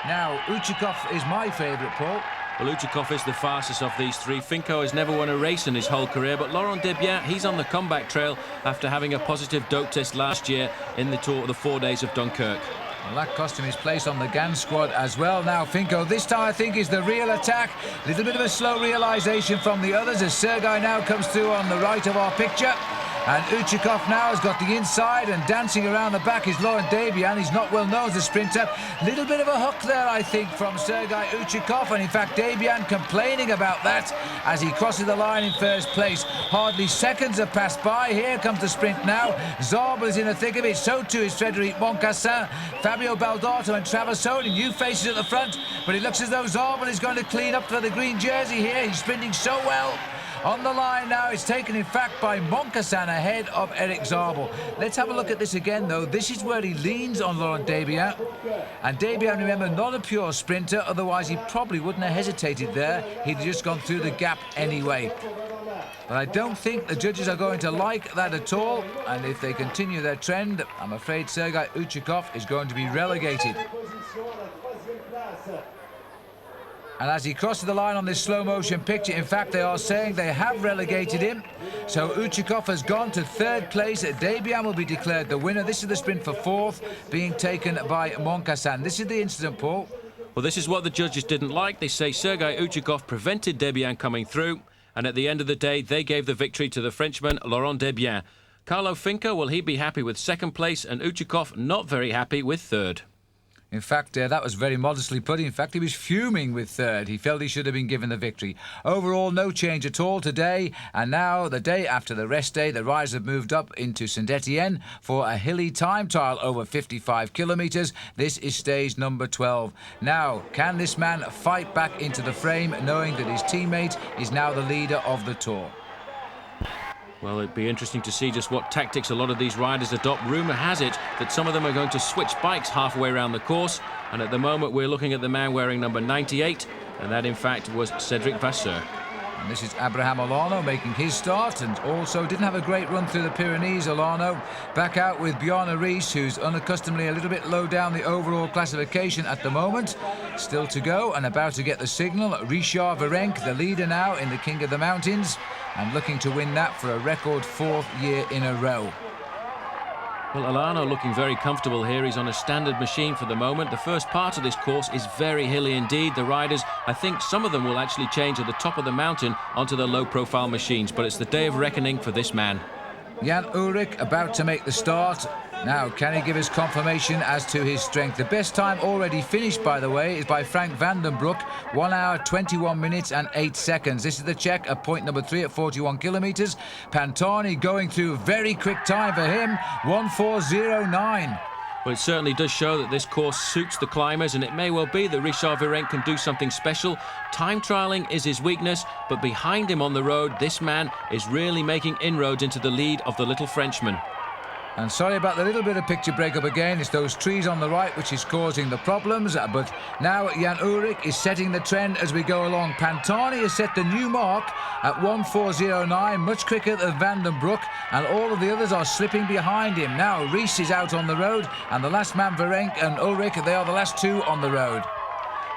Now, Uchikov is my favourite, Paul. Well, Uchikov is the fastest of these three. Finco has never won a race in his whole career, but Laurent Fignon, he's on the comeback trail after having a positive dope test last year in the Tour, the 4 days of Dunkirk. Well, that cost him his place on the GAN squad as well. Now, Finco, this time I think is the real attack. A little bit of a slow realisation from the others as Sergei now comes through on the right of our picture. And Uchikov now has got the inside, and dancing around the back is Laurent Fignon. He's not well known as a sprinter. Little bit of a hook there, I think, from Sergei Uchikov, and in fact Fignon complaining about that as he crosses the line in first place. Hardly seconds have passed by. Here comes the sprint now. Zabel is in the thick of it. So too is Frédéric Moncassin, Fabio Baldato and Traversoni. New faces at the front, but it looks as though Zabel is going to clean up for the green jersey here. He's sprinting so well. On the line now, it's taken in fact by Moncassin ahead of Erik Zabel. Let's have a look at this again though. This is where he leans on Laurent Fignon. And Fignon, remember, not a pure sprinter, otherwise he probably wouldn't have hesitated there. He'd just gone through the gap anyway. But I don't think the judges are going to like that at all. And if they continue their trend, I'm afraid Sergei Uchikov is going to be relegated. And as he crosses the line on this slow-motion picture, in fact, they are saying they have relegated him. So Uchikov has gone to third place. Fignon will be declared the winner. This is the sprint for fourth, being taken by Moncassin. This is the incident, Paul. Well, this is what the judges didn't like. They say Sergei Uchikov prevented Fignon coming through. And at the end of the day, they gave the victory to the Frenchman, Laurent Fignon. Carlo Finco, will he be happy with second place? And Uchikov not very happy with third. In fact, that was very modestly put. In fact, he was fuming with third. He felt he should have been given the victory. Overall, no change at all today. And now, the day after the rest day, the riders have moved up into Saint-Étienne for a hilly time trial over 55 kilometres. This is stage number 12. Now, can this man fight back into the frame, knowing that his teammate is now the leader of the Tour? Well, it'd be interesting to see just what tactics a lot of these riders adopt. Rumour has it that some of them are going to switch bikes halfway around the course. And at the moment, we're looking at the man wearing number 98. And that, in fact, was Cédric Vasseur. And this is Abraham Olano making his start, and also didn't have a great run through the Pyrenees, Olano. Back out with Bjarne Riis, who's unaccustomedly a little bit low down the overall classification at the moment. Still to go and about to get the signal. Richard Virenque, the leader now in the King of the Mountains, and looking to win that for a record 4th year in a row. Well, Olano looking very comfortable here. He's on a standard machine for the moment. The first part of this course is very hilly indeed. The riders, I think some of them will actually change at the top of the mountain onto the low-profile machines, but it's the day of reckoning for this man. Jan Ullrich about to make the start. Now, can he give us confirmation as to his strength? The best time already finished, by the way, is by Frank van den Broek. 1 hour, 21 minutes and 8 seconds. This is the check at point number 3 at 41 kilometres. Pantani going through very quick time for him, 1:4:09. Well, it certainly does show that this course suits the climbers, and it may well be that Richard Virenque can do something special. Time trialling is his weakness, but behind him on the road, this man is really making inroads into the lead of the little Frenchman. And sorry about the little bit of picture breakup again. It's those trees on the right which is causing the problems. But now Jan Ullrich is setting the trend as we go along. Pantani has set the new mark at 1:4:09, much quicker than Van den Broek, and all of the others are slipping behind him. Now Riis is out on the road, and the last man, Virenque and Ullrich, they are the last two on the road.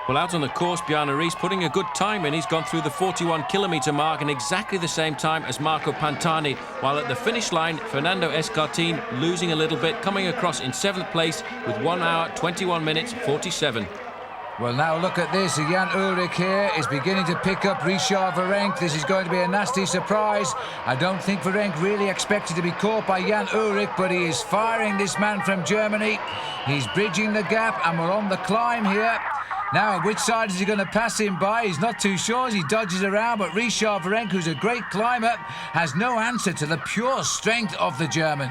Well, out on the course, Bjarne Riis putting a good time in. He's gone through the 41-kilometre mark in exactly the same time as Marco Pantani, while at the finish line, Fernando Escartin losing a little bit, coming across in 7th place with 1 hour, 21 minutes, 47. Well, now look at this. Jan Ullrich here is beginning to pick up Richard Virenque. This is going to be a nasty surprise. I don't think Virenque really expected to be caught by Jan Ullrich, but he is firing this man from Germany. He's bridging the gap, and we're on the climb here. Now, which side is he going to pass him by? He's not too sure as he dodges around, but Richard Virenque, who's a great climber, has no answer to the pure strength of the German.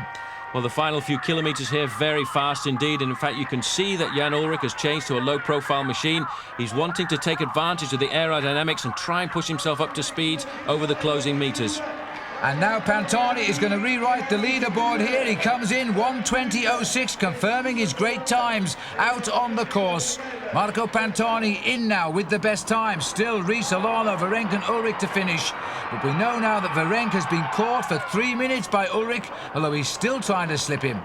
Well, the final few kilometres here, very fast indeed. And in fact, you can see that Jan Ullrich has changed to a low-profile machine. He's wanting to take advantage of the aerodynamics and try and push himself up to speeds over the closing metres. And now Pantani is going to rewrite the leaderboard here. He comes in 1:20.06, confirming his great times out on the course. Marco Pantani in now with the best time. Still Ries, Alano, Virenque and Ullrich to finish. But we know now that Virenque has been caught for 3 minutes by Ullrich, although he's still trying to slip him.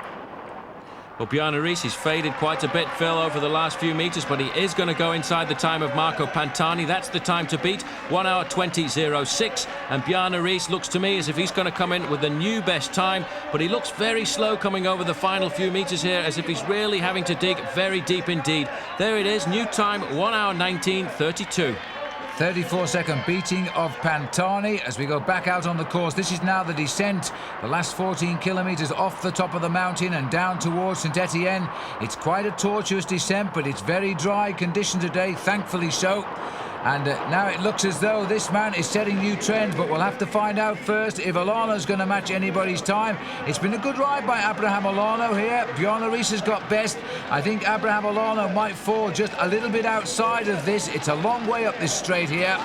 Well, Bjarne Riis has faded quite a bit, Phil, over the last few metres, but he is going to go inside the time of Marco Pantani. That's the time to beat, 1 hour 20.06. And Bjarne Riis looks to me as if he's going to come in with the new best time, but he looks very slow coming over the final few metres here, as if he's really having to dig very deep indeed. There it is, new time, 1 hour 19.32. 34-second beating of Pantani as we go back out on the course. This is now the descent, the last 14 kilometres off the top of the mountain and down towards Saint-Étienne. It's quite a tortuous descent, but it's very dry condition today, thankfully so. And now it looks as though this man is setting new trends, but we'll have to find out first if Alano's going to match anybody's time. It's been a good ride by Abraham Alano here. Bjarne Riis has got best. I think Abraham Alano might fall just a little bit outside of this. It's a long way up this straight here.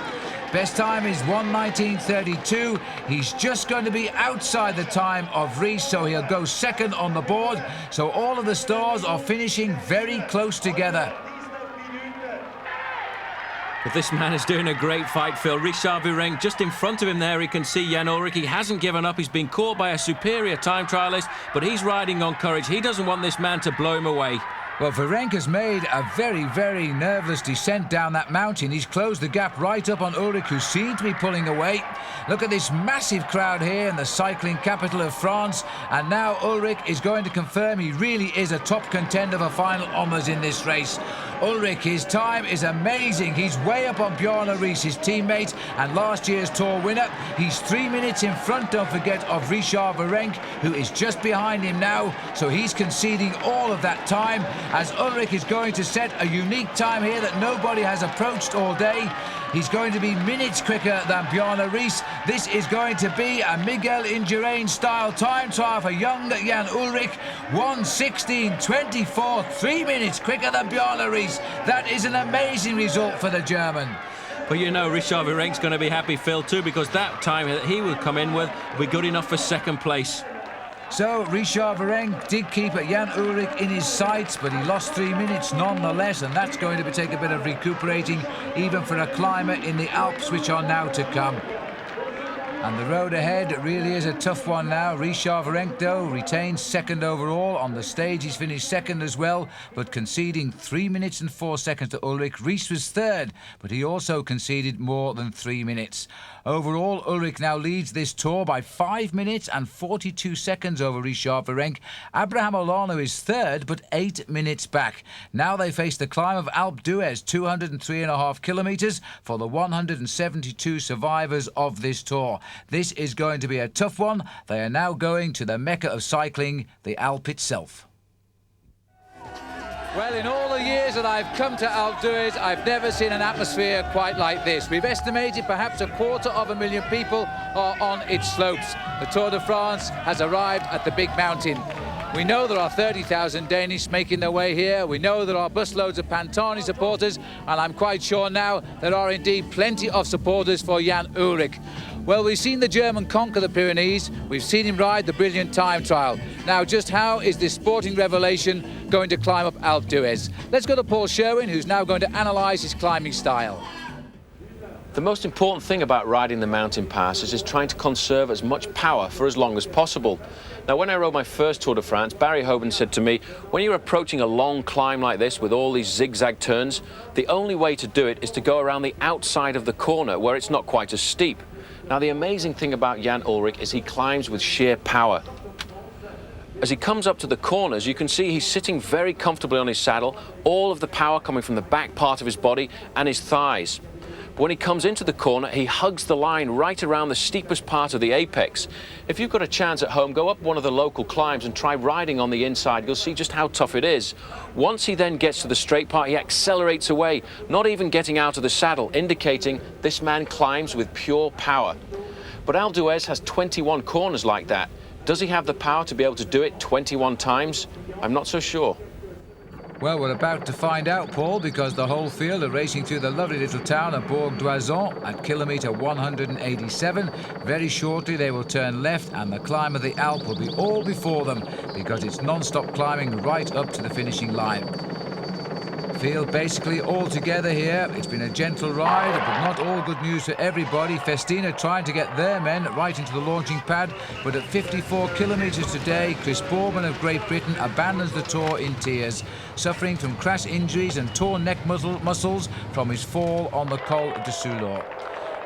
Best time is 1:19.32. He's just going to be outside the time of Riis, so he'll go second on the board. So all of the stars are finishing very close together. But this man is doing a great fight, Phil. Richard Virenque just in front of him there. He can see Jan Ullrich. He hasn't given up. He's been caught by a superior time trialist, but he's riding on courage. He doesn't want this man to blow him away. Well, Virenque has made a very, very nervous descent down that mountain. He's closed the gap right up on Ullrich, who seemed to be pulling away. Look at this massive crowd here in the cycling capital of France. And now Ullrich is going to confirm he really is a top contender for final honours in this race. Ullrich, his time is amazing. He's way up on Bjarne Riis, his teammate and last year's Tour winner. He's 3 minutes in front, don't forget, of Richard Virenque, who is just behind him now. So he's conceding all of that time, as Ullrich is going to set a unique time here that nobody has approached all day. He's going to be minutes quicker than Bjarne Riis. This is going to be a Miguel Indurain style time trial for young Jan Ullrich. 1:16.24, 3 minutes quicker than Bjarne Riis. That is an amazing result for the German. But you know, Richard Virenque's going to be happy, Phil, too, because that time that he will come in with will be good enough for second place. So Richard Virenque did keep Jan Ullrich in his sights, but he lost 3 minutes nonetheless, and that's going to take a bit of recuperating, even for a climber in the Alps, which are now to come. And the road ahead really is a tough one now. Richard Virenque, though, retains second overall. On the stage, he's finished second as well, but conceding 3 minutes and 4 seconds to Ullrich. Riis was third, but he also conceded more than 3 minutes. Overall, Ullrich now leads this tour by 5 minutes and 42 seconds over Richard Virenque. Abraham Olano is third, but 8 minutes back. Now they face the climb of Alpe d'Huez, 203.5 kilometres, for the 172 survivors of this tour. This is going to be a tough one. They are now going to the mecca of cycling, the Alpe itself. Well, in all the years that I've come to Alpe d'Huez, I've never seen an atmosphere quite like this. We've estimated perhaps 250,000 people are on its slopes. The Tour de France has arrived at the big mountain. We know there are 30,000 Danish making their way here. We know there are busloads of Pantani supporters, and I'm quite sure now there are indeed plenty of supporters for Jan Ullrich. Well, we've seen the German conquer the Pyrenees. We've seen him ride the brilliant time trial. Now, just how is this sporting revelation going to climb up Alpe d'Huez? Let's go to Paul Sherwin, who's now going to analyse his climbing style. The most important thing about riding the mountain passes is trying to conserve as much power for as long as possible. Now, when I rode my first Tour de France, Barry Hoban said to me, when you're approaching a long climb like this with all these zigzag turns, the only way to do it is to go around the outside of the corner where it's not quite as steep. Now, the amazing thing about Jan Ullrich is he climbs with sheer power. As he comes up to the corners, you can see he's sitting very comfortably on his saddle, all of the power coming from the back part of his body and his thighs. But when he comes into the corner, he hugs the line right around the steepest part of the apex. If you've got a chance at home, go up one of the local climbs and try riding on the inside. You'll see just how tough it is. Once he then gets to the straight part, he accelerates away, not even getting out of the saddle, indicating this man climbs with pure power. But Alpe d'Huez has 21 corners like that. Does he have the power to be able to do it 21 times? I'm not so sure. Well, we're about to find out, Paul, because the whole field are racing through the lovely little town of Bourg-d'Oisans at kilometre 187. Very shortly they will turn left and the climb of the Alpe will be all before them because it's non-stop climbing right up to the finishing line. Field basically all together here. It's been a gentle ride, but not all good news for everybody. Festina trying to get their men right into the launching pad, but at 54 kilometres today, Chris Boorman of Great Britain abandons the Tour in tears, suffering from crash injuries and torn neck muscles from his fall on the Col de Soulor.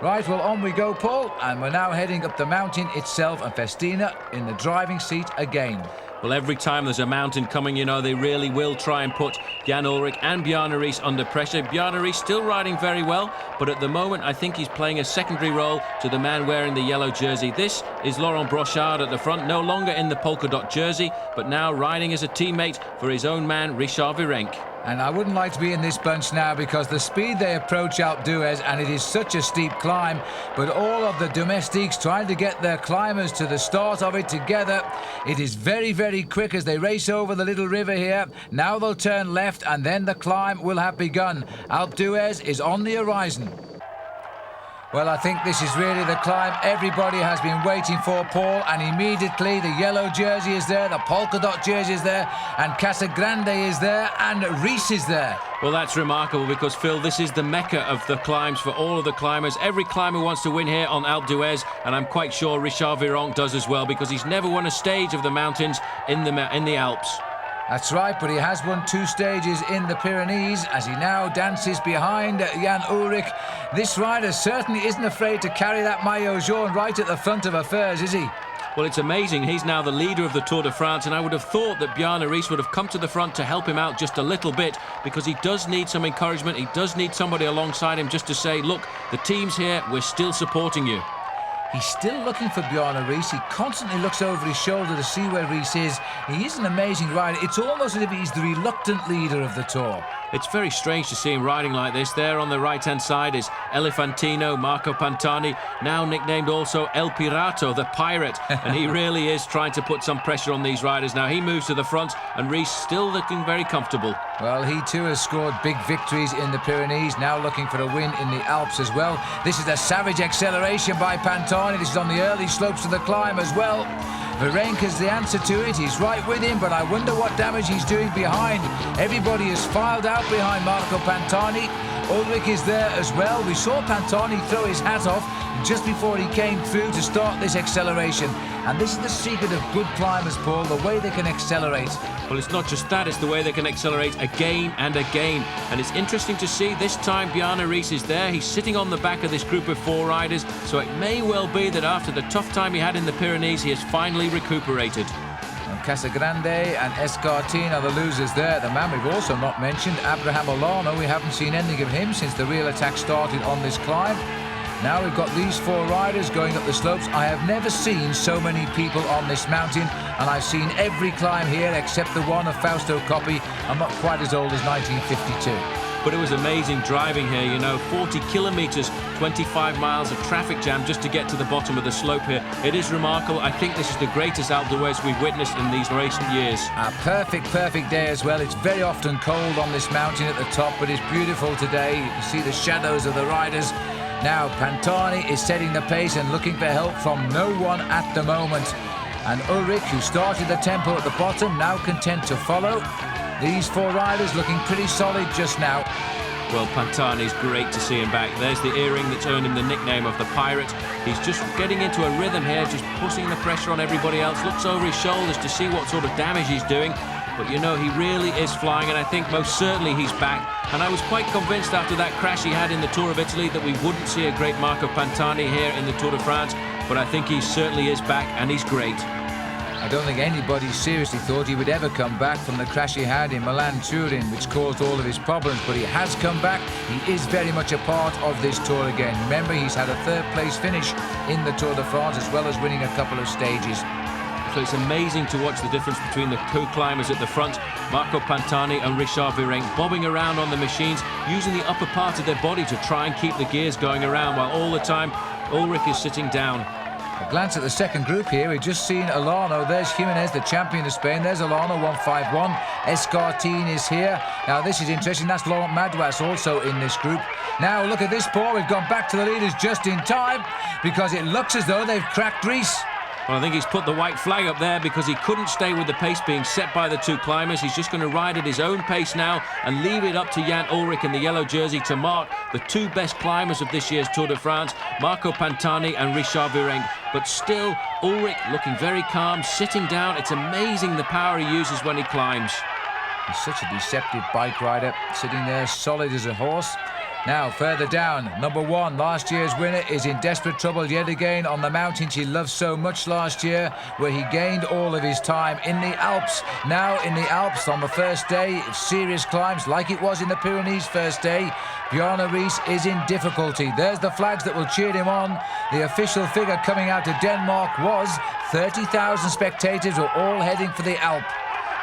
Right, well, on we go, Paul, and we're now heading up the mountain itself, and Festina in the driving seat again. Well, every time there's a mountain coming, you know, they really will try and put Jan Ullrich and Bjarne Riis under pressure. Bjarne Riis still riding very well, but at the moment I think he's playing a secondary role to the man wearing the yellow jersey. This is Laurent Brochard at the front, no longer in the polka dot jersey, but now riding as a teammate for his own man, Richard Virenque. And I wouldn't like to be in this bunch now because the speed they approach Alpe d'Huez, and it is such a steep climb, but all of the domestiques trying to get their climbers to the start of it together. It is very, very quick as they race over the little river here. Now they'll turn left and then the climb will have begun. Alpe d'Huez is on the horizon. Well, I think this is really the climb everybody has been waiting for, Paul, and immediately the yellow jersey is there, the polka dot jersey is there, and Casagrande is there, and Riis is there. Well, that's remarkable because, Phil, this is the mecca of the climbs for all of the climbers. Every climber wants to win here on Alpe d'Huez, and I'm quite sure Richard Virenque does as well because he's never won a stage of the mountains in the Alps. That's right, but he has won 2 stages in the Pyrenees as he now dances behind Jan Ullrich. This rider certainly isn't afraid to carry that maillot jaune right at the front of affairs, is he? Well, it's amazing. He's now the leader of the Tour de France, and I would have thought that Bjarne Riis would have come to the front to help him out just a little bit because he does need some encouragement. He does need somebody alongside him just to say, look, the team's here, we're still supporting you. He's still looking for Bjarne Riis. He constantly looks over his shoulder to see where Riis is. He is an amazing rider. It's almost as if he's the reluctant leader of the Tour. It's very strange to see him riding like this. There on the right-hand side is Elefantino, Marco Pantani, now nicknamed also El Pirato, the pirate. And he really is trying to put some pressure on these riders. Now he moves to the front and Riis still looking very comfortable. Well, he too has scored big victories in the Pyrenees, now looking for a win in the Alps as well. This is a savage acceleration by Pantani. This is on the early slopes of the climb as well. Virenque is the answer to it. He's right with him, but I wonder what damage he's doing behind. Everybody is filed out behind Marco Pantani. Ullrich is there as well. We saw Pantani throw his hat off just before he came through to start this acceleration. And this is the secret of good climbers, Paul, the way they can accelerate. Well, it's not just that, it's the way they can accelerate again and again. And it's interesting to see this time Bjarne Riis is there. He's sitting on the back of this group of 4 riders, so it may well be that after the tough time he had in the Pyrenees, he has finally recuperated. And Casagrande and Escartin are the losers there. The man we've also not mentioned, Abraham Olano. We haven't seen anything of him since the real attack started on this climb. Now we've got these 4 riders going up the slopes. I have never seen so many people on this mountain, and I've seen every climb here except the one of Fausto Coppi. I'm not quite as old as 1952. But it was amazing driving here, you know, 40 kilometres, 25 miles of traffic jam just to get to the bottom of the slope here. It is remarkable. I think this is the greatest Alpe d'Huez we've witnessed in these recent years. A perfect day as well. It's very often cold on this mountain at the top, but it's beautiful today. You can see the shadows of the riders. Now Pantani is setting the pace and looking for help from no one at the moment. And Ullrich, who started the tempo at the bottom, now content to follow. These 4 riders looking pretty solid just now. Well, Pantani's great to see him back. There's the earring that's earned him the nickname of the pirate. He's just getting into a rhythm here, just putting the pressure on everybody else. Looks over his shoulders to see what sort of damage he's doing. But, you know, he really is flying, and I think most certainly he's back. And I was quite convinced after that crash he had in the Tour of Italy that we wouldn't see a great Marco Pantani here in the Tour de France. But I think he certainly is back, and he's great. I don't think anybody seriously thought he would ever come back from the crash he had in Milan-Turin, which caused all of his problems, but he has come back. He is very much a part of this Tour again. Remember, he's had a third-place finish in the Tour de France, as well as winning a couple of stages. So it's amazing to watch the difference between the two climbers at the front, Marco Pantani and Richard Virenque, bobbing around on the machines, using the upper part of their body to try and keep the gears going around, while all the time Ullrich is sitting down. A glance at the second group here. We've just seen Alano. There's Jimenez, the champion of Spain. There's Alano, 151. Escartin is here. Now, this is interesting. That's Laurent Madouas also in this group. Now, look at this, Paul. We've gone back to the leaders just in time because it looks as though they've cracked Rees. Well, I think he's put the white flag up there because he couldn't stay with the pace being set by the two climbers. He's just going to ride at his own pace now and leave it up to Jan Ullrich in the yellow jersey to mark the two best climbers of this year's Tour de France, Marco Pantani and Richard Virenque. But still, Ullrich looking very calm, sitting down. It's amazing the power he uses when he climbs. He's such a deceptive bike rider, sitting there solid as a horse. Now, further down, number one, last year's winner, is in desperate trouble yet again on the mountains he loved so much last year, where he gained all of his time in the Alps. Now, in the Alps, on the first day, serious climbs, like it was in the Pyrenees first day, Bjarne Riis is in difficulty. There's the flags that will cheer him on. The official figure coming out of Denmark was 30,000 spectators were all heading for the Alp.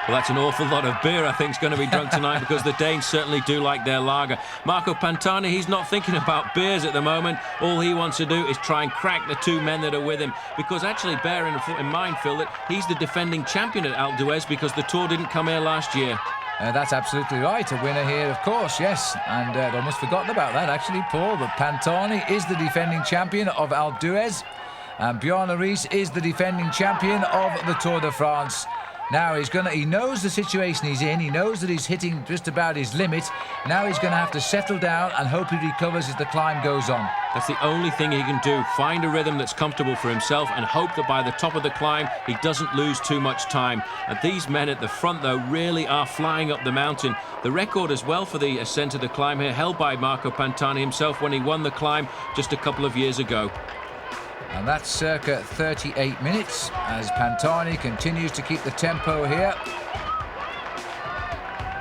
Well, that's an awful lot of beer, I think, is going to be drunk tonight because the Danes certainly do like their lager. Marco Pantani, he's not thinking about beers at the moment. All he wants to do is try and crack the two men that are with him, because actually bear in mind, Phil, that he's the defending champion at Alpe d'Huez because the Tour didn't come here last year. That's absolutely right. A winner here, of course, yes. And I'd almost forgotten about that, actually, Paul. But Pantani is the defending champion of Alpe d'Huez, and Bjarne Riis is the defending champion of the Tour de France. Now he knows the situation he's in. He knows that he's hitting just about his limit. Now he's going to have to settle down and hope he recovers as the climb goes on. That's the only thing he can do. Find a rhythm that's comfortable for himself and hope that by the top of the climb he doesn't lose too much time. And these men at the front, though, really are flying up the mountain. The record as well for the ascent of the climb here held by Marco Pantani himself when he won the climb just a couple of years ago. And that's circa 38 minutes as Pantani continues to keep the tempo here.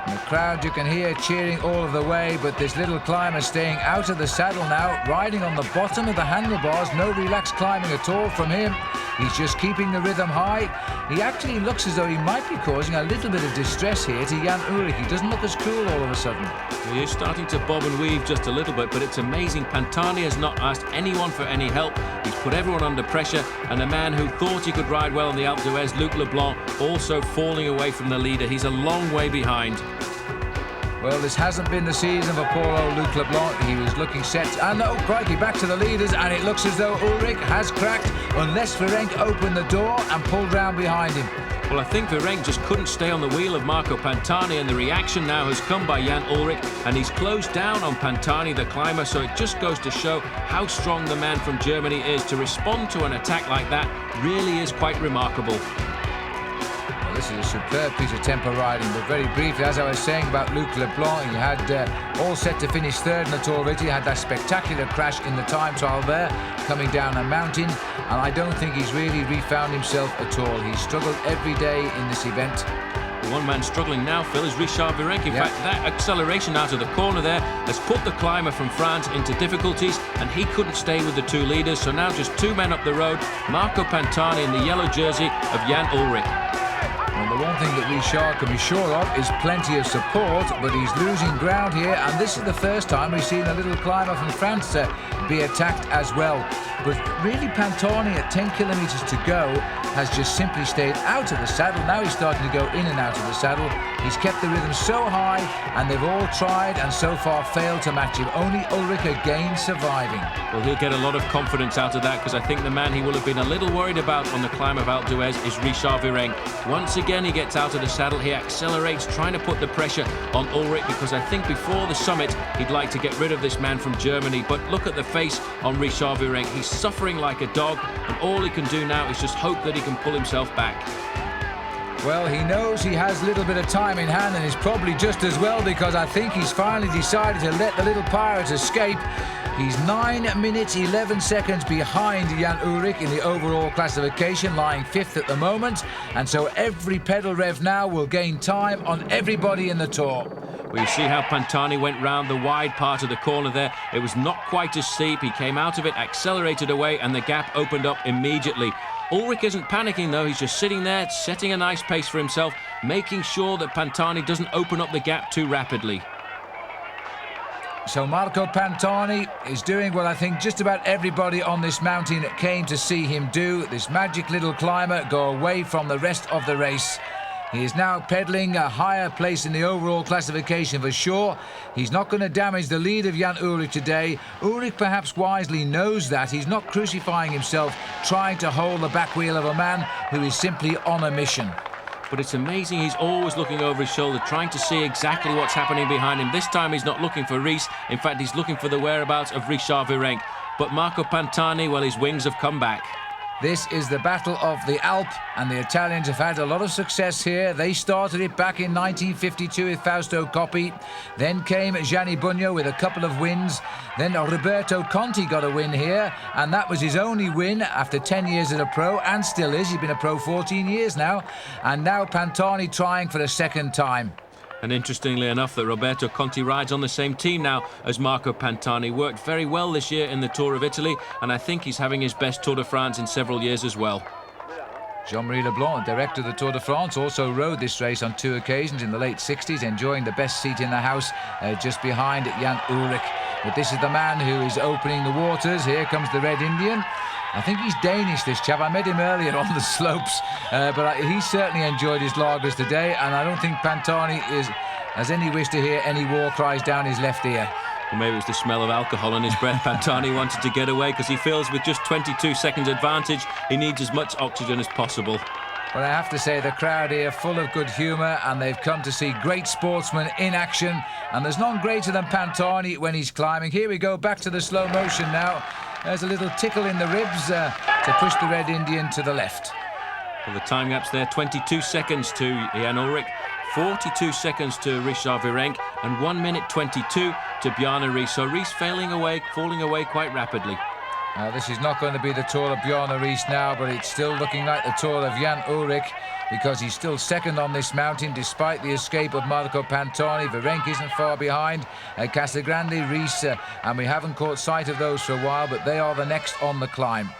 And the crowd you can hear cheering all of the way, but this little climber staying out of the saddle now, riding on the bottom of the handlebars, no relaxed climbing at all from him. He's just keeping the rhythm high. He actually looks as though he might be causing a little bit of distress here to Jan Ullrich. He doesn't look as cool all of a sudden. He is starting to bob and weave just a little bit, but it's amazing. Pantani has not asked anyone for any help. He's put everyone under pressure, and a man who thought he could ride well on the Alpe d'Huez, Luc Leblanc, also falling away from the leader. He's a long way behind. Well, this hasn't been the season for poor old Luc Leblanc. He was looking set, and oh crikey, back to the leaders, and it looks as though Ullrich has cracked, unless Virenque opened the door and pulled round behind him. Well, I think Virenque just couldn't stay on the wheel of Marco Pantani, and the reaction now has come by Jan Ullrich, and he's closed down on Pantani, the climber, so it just goes to show how strong the man from Germany is. To respond to an attack like that really is quite remarkable. Well, this is a superb piece of tempo riding, but very briefly, as I was saying about Luc Leblanc, he had all set to finish third in the Tour already. He had that spectacular crash in the time trial there, coming down a mountain, and I don't think he's really refound himself at all. He's struggled every day in this event. The one man struggling now, Phil, is Richard Virenque. In fact, that acceleration out of the corner there has put the climber from France into difficulties, and he couldn't stay with the two leaders, so now just two men up the road, Marco Pantani in the yellow jersey of Jan Ullrich. Well, the one thing that Richard can be sure of is plenty of support, but he's losing ground here, and this is the first time we've seen a little climber from France be attacked as well. But really, Pantani at 10 kilometres to go has just simply stayed out of the saddle. Now he's starting to go in and out of the saddle. He's kept the rhythm so high, and they've all tried and so far failed to match him. Only Ullrich again surviving. Well, he'll get a lot of confidence out of that, because I think the man he will have been a little worried about on the climb of Alpe d'Huez is Richard Virenque. Once again, he gets out of the saddle. He accelerates, trying to put the pressure on Ullrich, because I think before the summit, he'd like to get rid of this man from Germany. But look at the face on Richard Virenque. He's suffering like a dog, and all he can do now is just hope that he can pull himself back. Well, he knows he has a little bit of time in hand, and is probably just as well, because I think he's finally decided to let the little pirate escape. He's 9 minutes 11 seconds behind Jan Ullrich in the overall classification, lying 5th at the moment. And so every pedal rev now will gain time on everybody in the Tour. Well, you see how Pantani went round the wide part of the corner there. It was not quite as steep. He came out of it, accelerated away, and the gap opened up immediately. Ullrich isn't panicking, though. He's just sitting there, setting a nice pace for himself, making sure that Pantani doesn't open up the gap too rapidly. So Marco Pantani is doing what I think just about everybody on this mountain came to see him do. This magic little climber go away from the rest of the race. He is now pedaling a higher place in the overall classification for sure. He's not going to damage the lead of Jan Ullrich today. Ullrich perhaps wisely knows that. He's not crucifying himself, trying to hold the back wheel of a man who is simply on a mission. But it's amazing, he's always looking over his shoulder, trying to see exactly what's happening behind him. This time he's not looking for Ries. In fact, he's looking for the whereabouts of Richard Virenque. But Marco Pantani, well, his wings have come back. This is the Battle of the Alp, and the Italians have had a lot of success here. They started it back in 1952 with Fausto Coppi. Then came Gianni Bugno with a couple of wins. Then Roberto Conti got a win here, and that was his only win after 10 years as a pro, and still is. He's been a pro 14 years now. And now Pantani trying for a second time. And interestingly enough, that Roberto Conti rides on the same team now as Marco Pantani. Worked very well this year in the Tour of Italy, and I think he's having his best Tour de France in several years as well. Jean-Marie Leblanc, director of the Tour de France, also rode this race on 2 occasions in the late 60s, enjoying the best seat in the house just behind Jan Ullrich. But this is the man who is opening the waters. Here comes the Red Indian. I think he's Danish, this chap. I met him earlier on the slopes, but he certainly enjoyed his lagers today, and I don't think Pantani has any wish to hear any war cries down his left ear. Well, maybe it was the smell of alcohol in his breath. Pantani wanted to get away because he feels with just 22 seconds advantage, he needs as much oxygen as possible. But I have to say, the crowd here full of good humour, and they've come to see great sportsmen in action, and there's none greater than Pantani when he's climbing. Here we go, back to the slow motion now. There's a little tickle in the ribs to push the Red Indian to the left. Well, the time gap's there, 22 seconds to Jan Ullrich, 42 seconds to Richard Virenque, and 1 minute 22 to Bjarne Ries. So Ries falling away quite rapidly. This is not going to be the Tour of Bjarne Ries now, but it's still looking like the Tour of Jan Ullrich, because he's still second on this mountain despite the escape of Marco Pantani. Virenque isn't far behind. Casagrande, Ries, and we haven't caught sight of those for a while, but they are the next on the climb.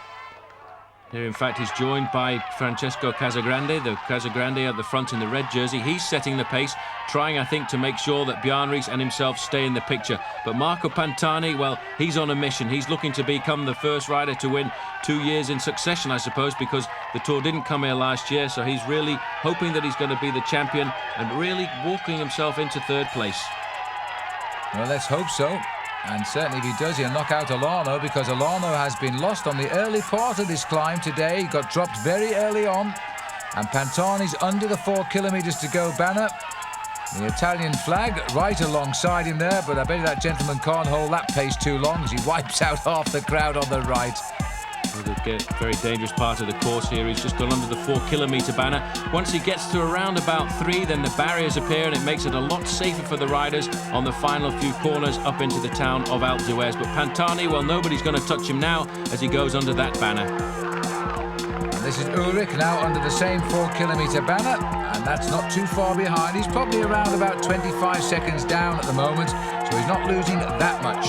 Here, in fact, he's joined by Francesco Casagrande, the Casagrande at the front in the red jersey. He's setting the pace, trying, I think, to make sure that Bjarne Ries and himself stay in the picture. But Marco Pantani, well, he's on a mission. He's looking to become the first rider to win 2 years in succession, I suppose, because the Tour didn't come here last year. So he's really hoping that he's going to be the champion and really walking himself into third place. Well, let's hope so. And certainly if he does, he'll knock out Olano, because Olano has been lost on the early part of this climb today. He got dropped very early on. And Pantani's under the 4 kilometres to go banner. The Italian flag right alongside him there, but I bet that gentleman can't hold that pace too long as he wipes out half the crowd on the right. The very dangerous part of the course here. He's just gone under the 4 kilometre banner. Once he gets to around about 3, then the barriers appear and it makes it a lot safer for the riders on the final few corners up into the town of Alpe d'Huez. But Pantani, well, nobody's going to touch him now as he goes under that banner. And this is Ullrich now under the same 4 kilometre banner, and that's not too far behind. He's probably around about 25 seconds down at the moment, so he's not losing that much.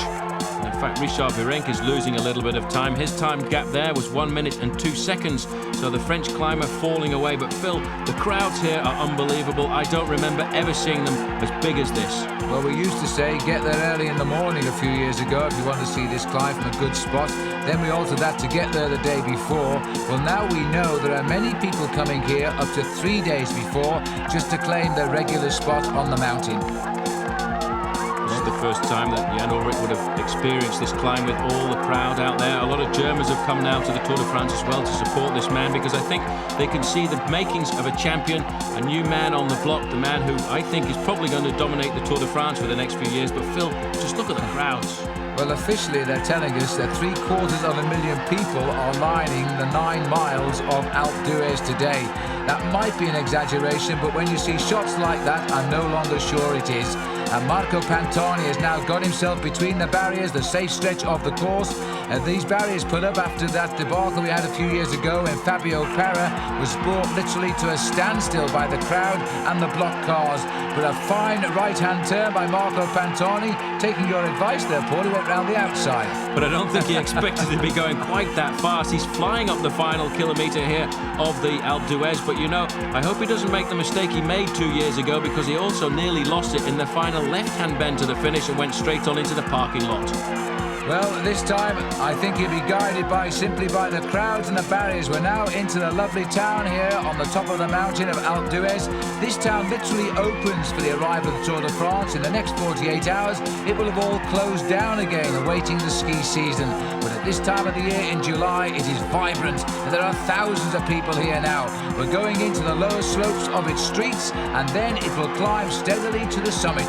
In fact, Richard Virenque is losing a little bit of time. His time gap there was 1 minute and 2 seconds. So the French climber falling away. But Phil, the crowds here are unbelievable. I don't remember ever seeing them as big as this. Well, we used to say get there early in the morning a few years ago if you want to see this climb from a good spot. Then we altered that to get there the day before. Well, now we know there are many people coming here up to 3 days before just to claim their regular spot on the mountain. This is the first time that Jan Ullrich would have experienced this climb with all the crowd out there. A lot of Germans have come now to the Tour de France as well to support this man, because I think they can see the makings of a champion, a new man on the block, the man who I think is probably going to dominate the Tour de France for the next few years. But Phil, just look at the crowds. Well, officially they're telling us that 750,000 people are lining the 9 miles of Alpe d'Huez today. That might be an exaggeration, but when you see shots like that, I'm no longer sure it is. And Marco Pantani has now got himself between the barriers, the safe stretch of the course. And these barriers put up after that debacle we had a few years ago when Fabio Parra was brought literally to a standstill by the crowd and the block cars. But a fine right-hand turn by Marco Pantani. Taking your advice there, Paul, he went round the outside. But I don't think he expected to be going quite that fast. He's flying up the final kilometre here of the Alpe d'Huez. But, you know, I hope he doesn't make the mistake he made 2 years ago, because he also nearly lost it in the final left-hand bend to the finish and went straight on into the parking lot. Well, this time I think he'll be guided simply by the crowds and the barriers. We're now into the lovely town here on the top of the mountain of Alpe d'Huez. This town literally opens for the arrival of the Tour de France. In the next 48 hours, it will have all closed down again, awaiting the ski season. But at this time of the year, in July, it is vibrant, and there are thousands of people here now. We're going into the lower slopes of its streets, and then it will climb steadily to the summit.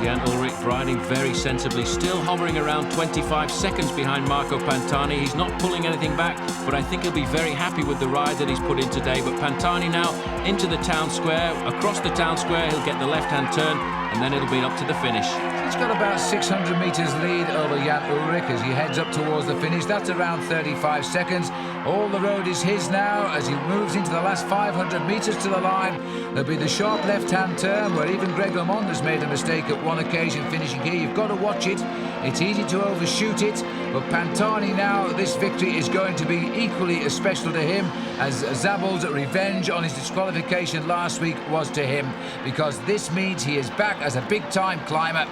Jan Ullrich riding very sensibly, still hovering around 25 seconds behind Marco Pantani. He's not pulling anything back, but I think he'll be very happy with the ride that he's put in today. But Pantani now into the town square. Across the town square, he'll get the left-hand turn, and then it'll be up to the finish. He's got about 600 metres lead over Jan Ullrich as he heads up towards the finish. That's around 35 seconds. All the road is his now as he moves into the last 500 metres to the line. There'll be the sharp left-hand turn where even Greg LeMond has made a mistake at one occasion finishing here. You've got to watch it. It's easy to overshoot it, but Pantani now, this victory is going to be equally as special to him as Zabel's revenge on his disqualification last week was to him, because this means he is back as a big-time climber.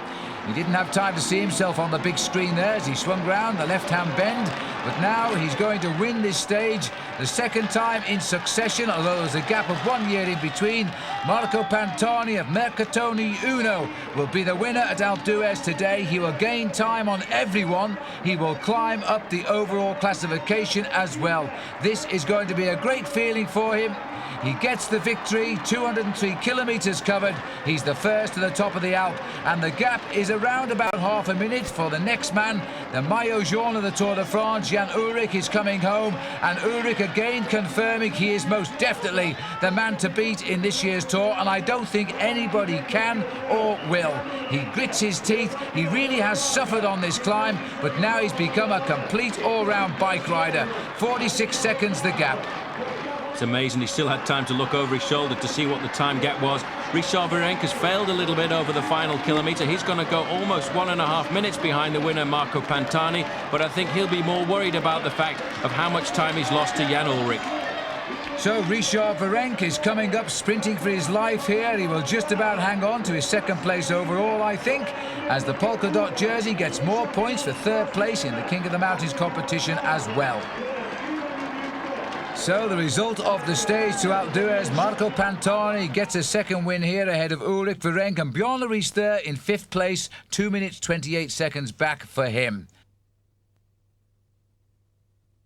He didn't have time to see himself on the big screen there as he swung round the left-hand bend, but now he's going to win this stage the second time in succession, although there's a gap of 1 year in between. Marco Pantani of Mercatoni Uno will be the winner at Alpe d'Huez today. He will gain time on everyone. He will climb up the overall classification as well. This is going to be a great feeling for him. He gets the victory, 203 kilometres covered. He's the first to the top of the Alpe, and the gap is around about half a minute for the next man. The maillot jaune of the Tour de France, Jan Ullrich, is coming home, and Ullrich again confirming he is most definitely the man to beat in this year's Tour, and I don't think anybody can or will. He grits his teeth. He really has suffered on this climb, but now he's become a complete all-round bike rider. 46 seconds the gap. It's amazing he still had time to look over his shoulder to see what the time gap was. Richard Virenque has failed a little bit over the final kilometre. He's going to go almost 1.5 minutes behind the winner, Marco Pantani, but I think he'll be more worried about the fact of how much time he's lost to Jan Ullrich. So Richard Virenque is coming up, sprinting for his life here. He will just about hang on to his second place overall, I think, as the polka dot jersey gets more points for third place in the King of the Mountains competition as well. So the result of the stage to Alpe d'Huez, Marco Pantani gets a second win here ahead of Ullrich, Virenque, and Bjorn Riester in fifth place, 2 minutes 28 seconds back for him.